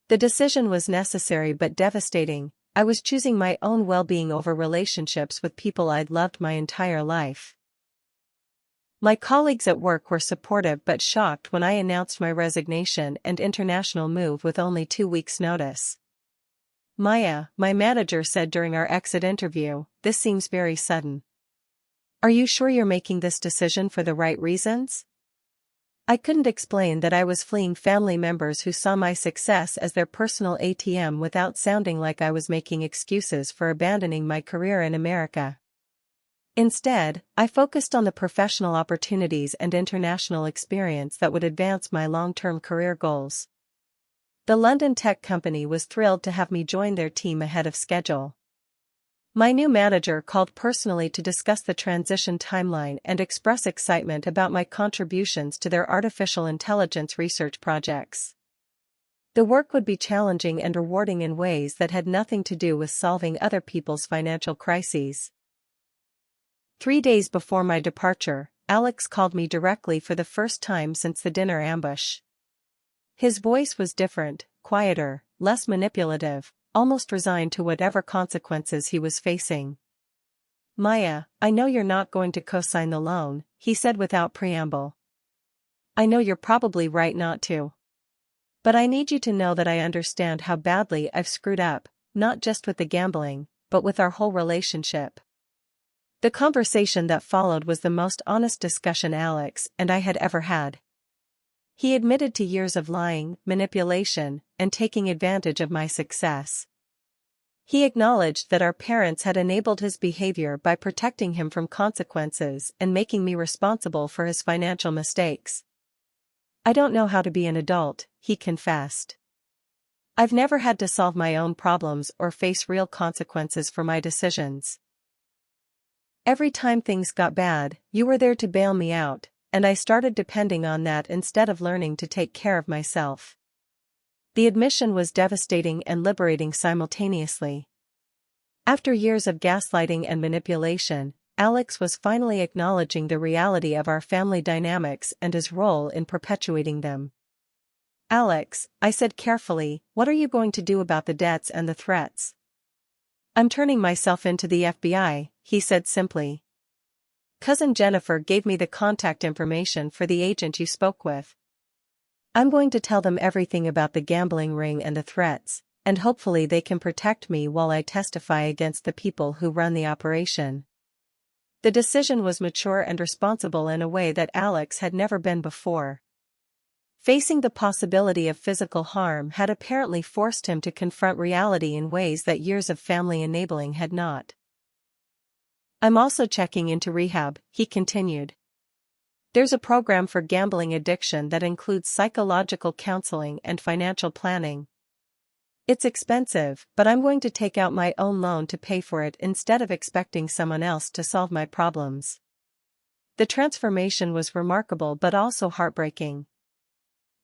The decision was necessary but devastating. I was choosing my own well-being over relationships with people I'd loved my entire life. My colleagues at work were supportive but shocked when I announced my resignation and international move with only 2 weeks' notice. "Maya," my manager said during our exit interview, "this seems very sudden. Are you sure you're making this decision for the right reasons?" I couldn't explain that I was fleeing family members who saw my success as their personal ATM without sounding like I was making excuses for abandoning my career in America. Instead, I focused on the professional opportunities and international experience that would advance my long-term career goals. The London tech company was thrilled to have me join their team ahead of schedule. My new manager called personally to discuss the transition timeline and express excitement about my contributions to their artificial intelligence research projects. The work would be challenging and rewarding in ways that had nothing to do with solving other people's financial crises. 3 days before my departure, Alex called me directly for the first time since the dinner ambush. His voice was different, quieter, less manipulative, almost resigned to whatever consequences he was facing. "Maya, I know you're not going to co-sign the loan," he said without preamble. "I know you're probably right not to. But I need you to know that I understand how badly I've screwed up, not just with the gambling, but with our whole relationship." The conversation that followed was the most honest discussion Alex and I had ever had. He admitted to years of lying, manipulation, and taking advantage of my success. He acknowledged that our parents had enabled his behavior by protecting him from consequences and making me responsible for his financial mistakes. "I don't know how to be an adult," he confessed. "I've never had to solve my own problems or face real consequences for my decisions. Every time things got bad, you were there to bail me out, and I started depending on that instead of learning to take care of myself." The admission was devastating and liberating simultaneously. After years of gaslighting and manipulation, Alex was finally acknowledging the reality of our family dynamics and his role in perpetuating them. "Alex," I said carefully, "what are you going to do about the debts and the threats?" "I'm turning myself into the FBI," he said simply. "Cousin Jennifer gave me the contact information for the agent you spoke with. I'm going to tell them everything about the gambling ring and the threats, and hopefully they can protect me while I testify against the people who run the operation." The decision was mature and responsible in a way that Alex had never been before. Facing the possibility of physical harm had apparently forced him to confront reality in ways that years of family enabling had not. "I'm also checking into rehab," he continued. "There's a program for gambling addiction that includes psychological counseling and financial planning. It's expensive, but I'm going to take out my own loan to pay for it instead of expecting someone else to solve my problems." The transformation was remarkable but also heartbreaking.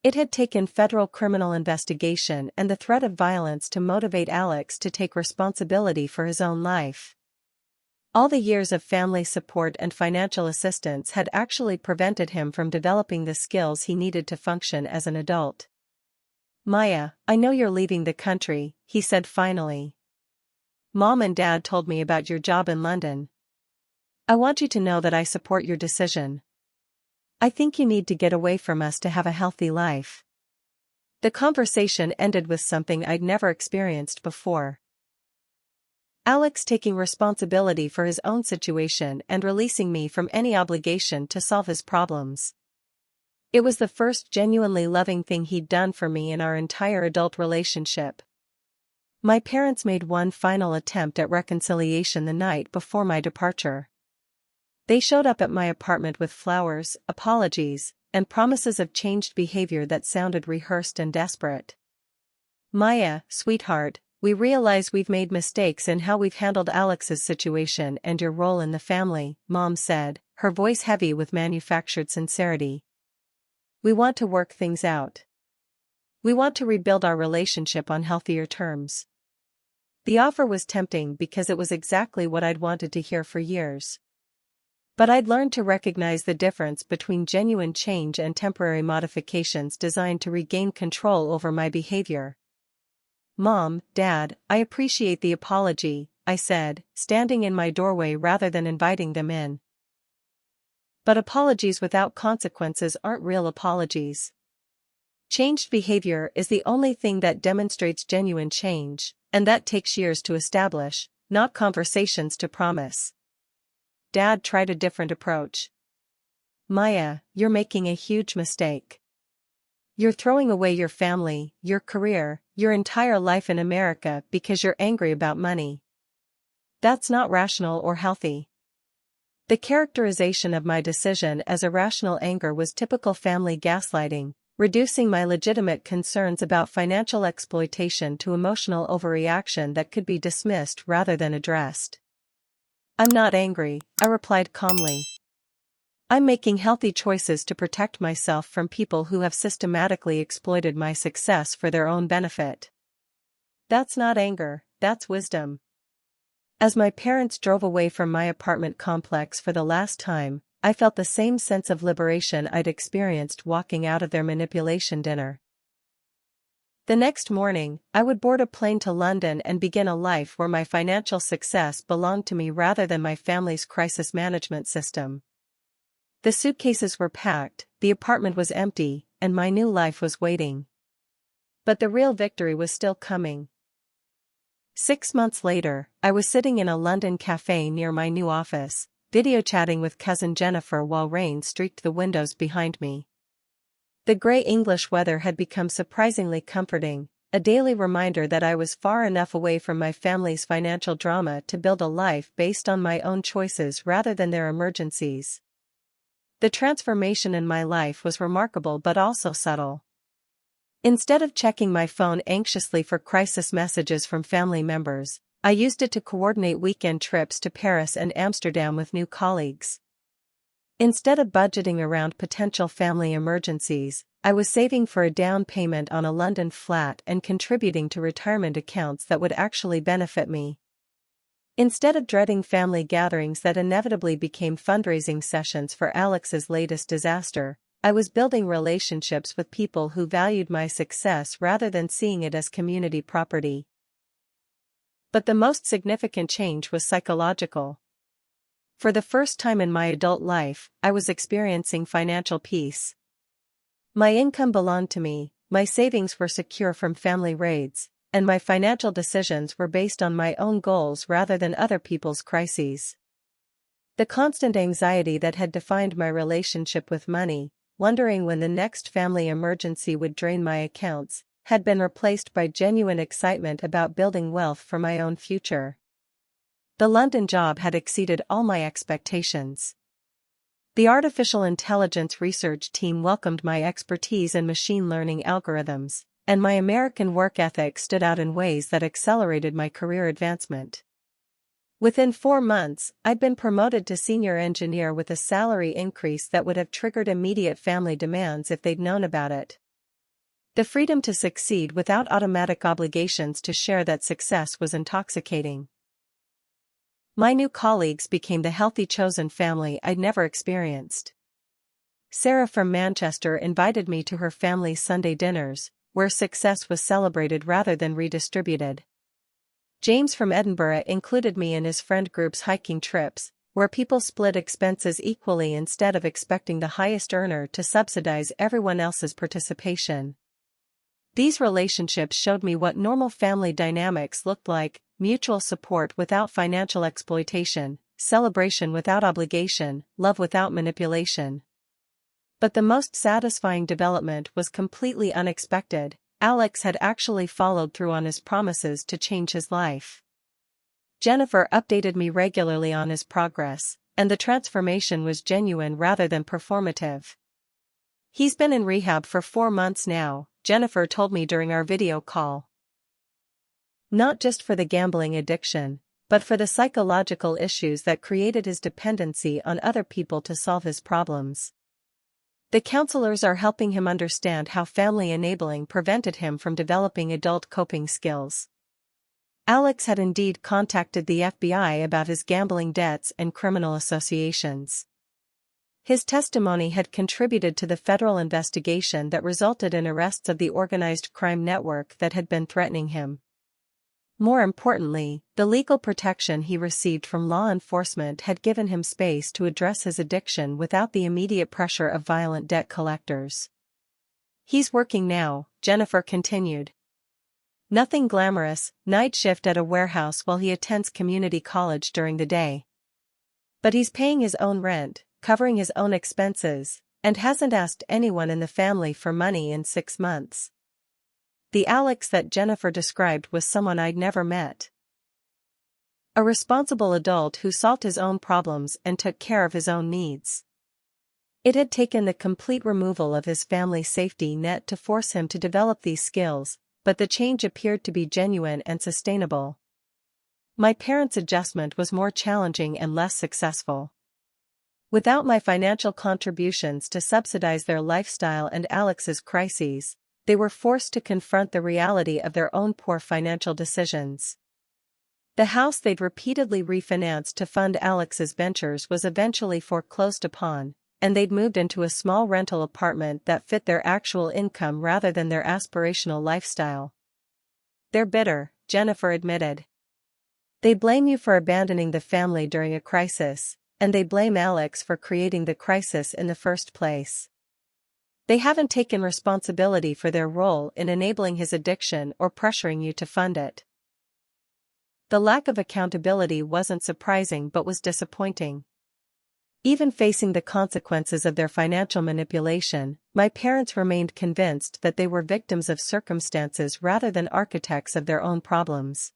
It had taken federal criminal investigation and the threat of violence to motivate Alex to take responsibility for his own life. All the years of family support and financial assistance had actually prevented him from developing the skills he needed to function as an adult. "Maya, I know you're leaving the country," he said finally. "Mom and Dad told me about your job in London. I want you to know that I support your decision. I think you need to get away from us to have a healthy life." The conversation ended with something I'd never experienced before. Alex taking responsibility for his own situation and releasing me from any obligation to solve his problems. It was the first genuinely loving thing he'd done for me in our entire adult relationship. My parents made one final attempt at reconciliation the night before my departure. They showed up at my apartment with flowers, apologies, and promises of changed behavior that sounded rehearsed and desperate. "Maya, sweetheart, we realize we've made mistakes in how we've handled Alex's situation and your role in the family," Mom said, her voice heavy with manufactured sincerity. "We want to work things out. We want to rebuild our relationship on healthier terms." The offer was tempting because it was exactly what I'd wanted to hear for years. But I'd learned to recognize the difference between genuine change and temporary modifications designed to regain control over my behavior. "Mom, Dad, I appreciate the apology," I said, standing in my doorway rather than inviting them in. But apologies without consequences aren't real apologies. Changed behavior is the only thing that demonstrates genuine change, and that takes years to establish, not conversations to promise. Dad tried a different approach. "Maya, you're making a huge mistake. You're throwing away your family, your career, your entire life in America because you're angry about money. That's not rational or healthy." The characterization of my decision as irrational anger was typical family gaslighting, reducing my legitimate concerns about financial exploitation to emotional overreaction that could be dismissed rather than addressed. "I'm not angry," I replied calmly. "I'm making healthy choices to protect myself from people who have systematically exploited my success for their own benefit." "That's not anger, that's wisdom." As my parents drove away from my apartment complex for the last time, I felt the same sense of liberation I'd experienced walking out of their manipulation dinner. The next morning, I would board a plane to London and begin a life where my financial success belonged to me rather than my family's crisis management system. The suitcases were packed, the apartment was empty, and my new life was waiting. But the real victory was still coming. 6 months later, I was sitting in a London cafe near my new office, video chatting with cousin Jennifer while rain streaked the windows behind me. The grey English weather had become surprisingly comforting, a daily reminder that I was far enough away from my family's financial drama to build a life based on my own choices rather than their emergencies. The transformation in my life was remarkable but also subtle. Instead of checking my phone anxiously for crisis messages from family members, I used it to coordinate weekend trips to Paris and Amsterdam with new colleagues. Instead of budgeting around potential family emergencies, I was saving for a down payment on a London flat and contributing to retirement accounts that would actually benefit me. Instead of dreading family gatherings that inevitably became fundraising sessions for Alex's latest disaster, I was building relationships with people who valued my success rather than seeing it as community property. But the most significant change was psychological. For the first time in my adult life, I was experiencing financial peace. My income belonged to me, my savings were secure from family raids, and my financial decisions were based on my own goals rather than other people's crises. The constant anxiety that had defined my relationship with money, wondering when the next family emergency would drain my accounts, had been replaced by genuine excitement about building wealth for my own future. The London job had exceeded all my expectations. The artificial intelligence research team welcomed my expertise in machine learning algorithms, and my American work ethic stood out in ways that accelerated my career advancement. Within 4 months, I'd been promoted to senior engineer with a salary increase that would have triggered immediate family demands if they'd known about it. The freedom to succeed without automatic obligations to share that success was intoxicating. My new colleagues became the healthy chosen family I'd never experienced. Sarah from Manchester invited me to her family's Sunday dinners, where success was celebrated rather than redistributed. James from Edinburgh included me in his friend group's hiking trips, where people split expenses equally instead of expecting the highest earner to subsidize everyone else's participation. These relationships showed me what normal family dynamics looked like: mutual support without financial exploitation, celebration without obligation, love without manipulation. But the most satisfying development was completely unexpected. Alex had actually followed through on his promises to change his life. Jennifer updated me regularly on his progress, and the transformation was genuine rather than performative. "He's been in rehab for 4 months now," Jennifer told me during our video call. "Not just for the gambling addiction, but for the psychological issues that created his dependency on other people to solve his problems. The counselors are helping him understand how family enabling prevented him from developing adult coping skills." Alex had indeed contacted the FBI about his gambling debts and criminal associations. His testimony had contributed to the federal investigation that resulted in arrests of the organized crime network that had been threatening him. More importantly, the legal protection he received from law enforcement had given him space to address his addiction without the immediate pressure of violent debt collectors. "He's working now," Jennifer continued. "Nothing glamorous, night shift at a warehouse while he attends community college during the day. But he's paying his own rent, covering his own expenses, and hasn't asked anyone in the family for money in 6 months." The Alex that Jennifer described was someone I'd never met. A responsible adult who solved his own problems and took care of his own needs. It had taken the complete removal of his family's safety net to force him to develop these skills, but the change appeared to be genuine and sustainable. My parents' adjustment was more challenging and less successful. Without my financial contributions to subsidize their lifestyle and Alex's crises, they were forced to confront the reality of their own poor financial decisions. The house they'd repeatedly refinanced to fund Alex's ventures was eventually foreclosed upon, and they'd moved into a small rental apartment that fit their actual income rather than their aspirational lifestyle. "They're bitter," Jennifer admitted. "They blame you for abandoning the family during a crisis, and they blame Alex for creating the crisis in the first place. They haven't taken responsibility for their role in enabling his addiction or pressuring you to fund it." The lack of accountability wasn't surprising but was disappointing. Even facing the consequences of their financial manipulation, my parents remained convinced that they were victims of circumstances rather than architects of their own problems.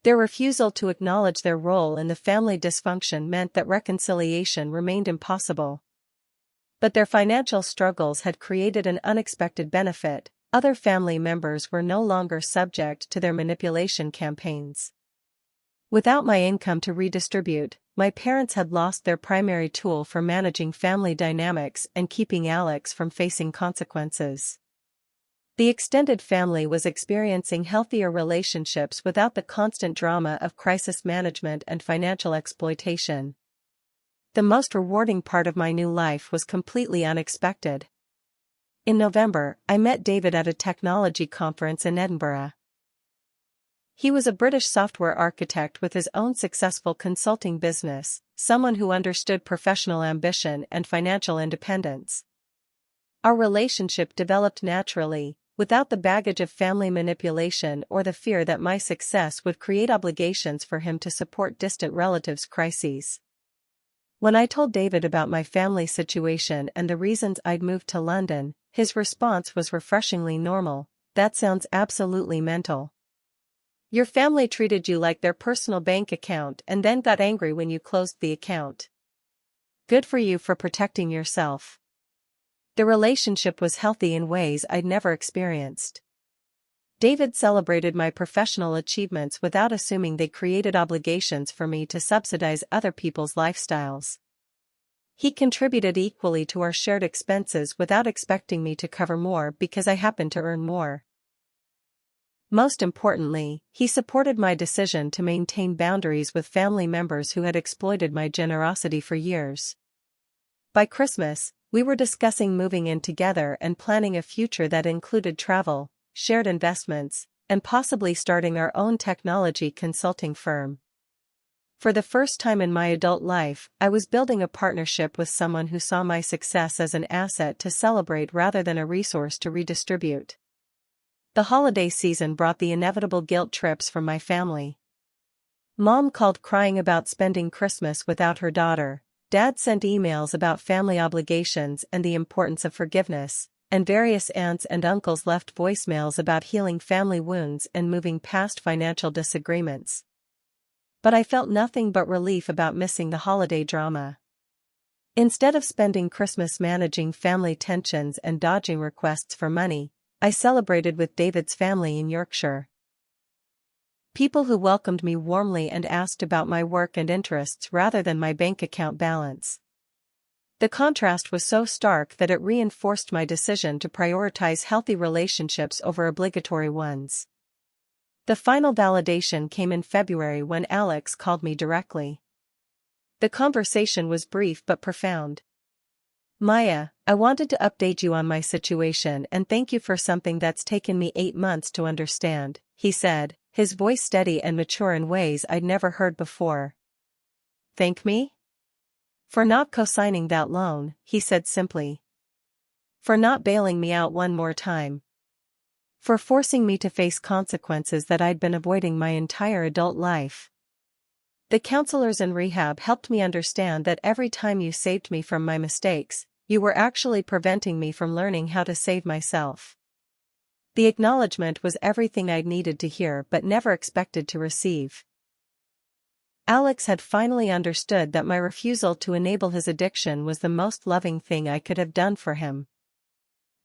Their refusal to acknowledge their role in the family dysfunction meant that reconciliation remained impossible. But their financial struggles had created an unexpected benefit: other family members were no longer subject to their manipulation campaigns. Without my income to redistribute, my parents had lost their primary tool for managing family dynamics and keeping Alex from facing consequences. The extended family was experiencing healthier relationships without the constant drama of crisis management and financial exploitation. The most rewarding part of my new life was completely unexpected. In November, I met David at a technology conference in Edinburgh. He was a British software architect with his own successful consulting business, someone who understood professional ambition and financial independence. Our relationship developed naturally, without the baggage of family manipulation or the fear that my success would create obligations for him to support distant relatives' crises. When I told David about my family situation and the reasons I'd moved to London, his response was refreshingly normal: "That sounds absolutely mental. Your family treated you like their personal bank account and then got angry when you closed the account. Good for you for protecting yourself." The relationship was healthy in ways I'd never experienced. David celebrated my professional achievements without assuming they created obligations for me to subsidize other people's lifestyles. He contributed equally to our shared expenses without expecting me to cover more because I happened to earn more. Most importantly, he supported my decision to maintain boundaries with family members who had exploited my generosity for years. By Christmas, we were discussing moving in together and planning a future that included travel, shared investments, and possibly starting our own technology consulting firm. For the first time in my adult life, I was building a partnership with someone who saw my success as an asset to celebrate rather than a resource to redistribute. The holiday season brought the inevitable guilt trips from my family. Mom called crying about spending Christmas without her daughter. Dad sent emails about family obligations and the importance of forgiveness, and various aunts and uncles left voicemails about healing family wounds and moving past financial disagreements. But I felt nothing but relief about missing the holiday drama. Instead of spending Christmas managing family tensions and dodging requests for money, I celebrated with David's family in Yorkshire. People who welcomed me warmly and asked about my work and interests rather than my bank account balance. The contrast was so stark that it reinforced my decision to prioritize healthy relationships over obligatory ones. The final validation came in February when Alex called me directly. The conversation was brief but profound. "Maya, I wanted to update you on my situation and thank you for something that's taken me 8 months to understand," he said, his voice steady and mature in ways I'd never heard before. "Thank me? For not cosigning that loan," he said simply. "For not bailing me out one more time. For forcing me to face consequences that I'd been avoiding my entire adult life. The counselors in rehab helped me understand that every time you saved me from my mistakes, you were actually preventing me from learning how to save myself." The acknowledgement was everything I'd needed to hear but never expected to receive. Alex had finally understood that my refusal to enable his addiction was the most loving thing I could have done for him.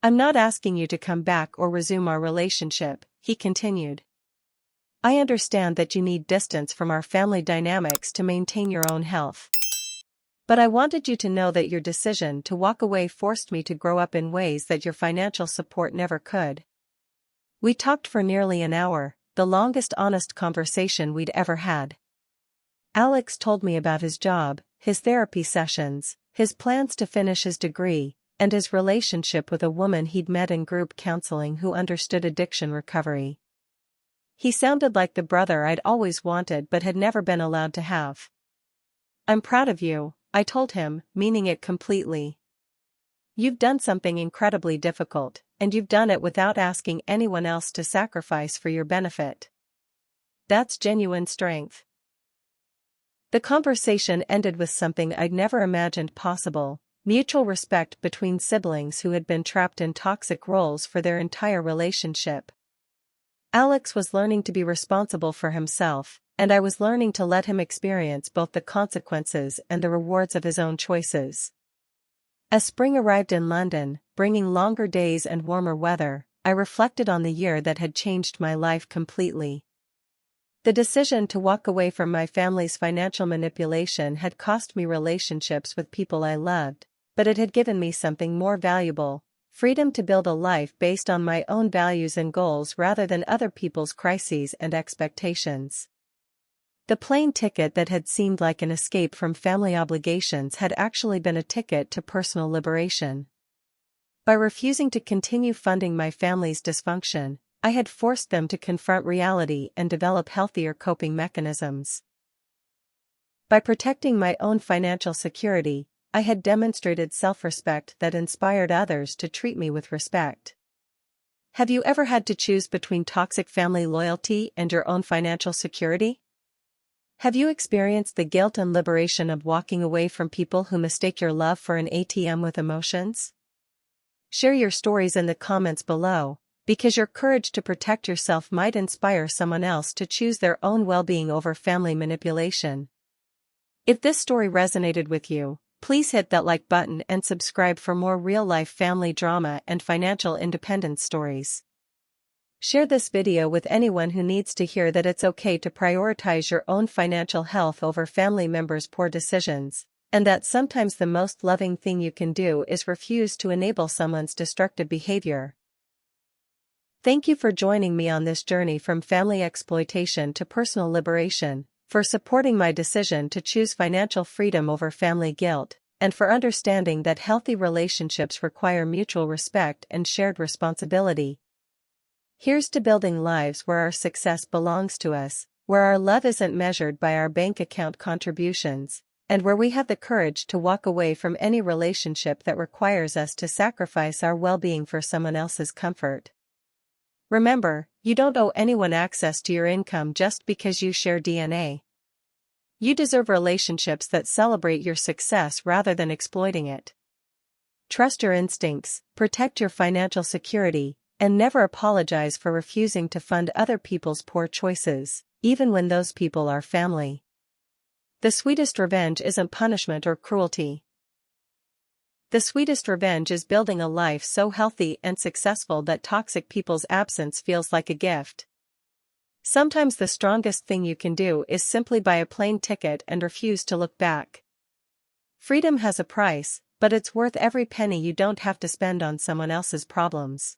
"I'm not asking you to come back or resume our relationship," he continued. "I understand that you need distance from our family dynamics to maintain your own health. But I wanted you to know that your decision to walk away forced me to grow up in ways that your financial support never could." We talked for nearly an hour, the longest honest conversation we'd ever had. Alex told me about his job, his therapy sessions, his plans to finish his degree, and his relationship with a woman he'd met in group counseling who understood addiction recovery. He sounded like the brother I'd always wanted but had never been allowed to have. "I'm proud of you," I told him, meaning it completely. "You've done something incredibly difficult, and you've done it without asking anyone else to sacrifice for your benefit. That's genuine strength." The conversation ended with something I'd never imagined possible: mutual respect between siblings who had been trapped in toxic roles for their entire relationship. Alex was learning to be responsible for himself, and I was learning to let him experience both the consequences and the rewards of his own choices. As spring arrived in London, bringing longer days and warmer weather, I reflected on the year that had changed my life completely. The decision to walk away from my family's financial manipulation had cost me relationships with people I loved, but it had given me something more valuable: freedom to build a life based on my own values and goals rather than other people's crises and expectations. The plane ticket that had seemed like an escape from family obligations had actually been a ticket to personal liberation. By refusing to continue funding my family's dysfunction, I had forced them to confront reality and develop healthier coping mechanisms. By protecting my own financial security, I had demonstrated self-respect that inspired others to treat me with respect. Have you ever had to choose between toxic family loyalty and your own financial security? Have you experienced the guilt and liberation of walking away from people who mistake your love for an ATM with emotions? Share your stories in the comments below, because your courage to protect yourself might inspire someone else to choose their own well-being over family manipulation. If this story resonated with you, please hit that like button and subscribe for more real-life family drama and financial independence stories. Share this video with anyone who needs to hear that it's okay to prioritize your own financial health over family members' poor decisions, and that sometimes the most loving thing you can do is refuse to enable someone's destructive behavior. Thank you for joining me on this journey from family exploitation to personal liberation, for supporting my decision to choose financial freedom over family guilt, and for understanding that healthy relationships require mutual respect and shared responsibility. Here's to building lives where our success belongs to us, where our love isn't measured by our bank account contributions, and where we have the courage to walk away from any relationship that requires us to sacrifice our well-being for someone else's comfort. Remember, you don't owe anyone access to your income just because you share DNA. You deserve relationships that celebrate your success rather than exploiting it. Trust your instincts, protect your financial security, and never apologize for refusing to fund other people's poor choices, even when those people are family. The sweetest revenge isn't punishment or cruelty. The sweetest revenge is building a life so healthy and successful that toxic people's absence feels like a gift. Sometimes the strongest thing you can do is simply buy a plane ticket and refuse to look back. Freedom has a price, but it's worth every penny you don't have to spend on someone else's problems.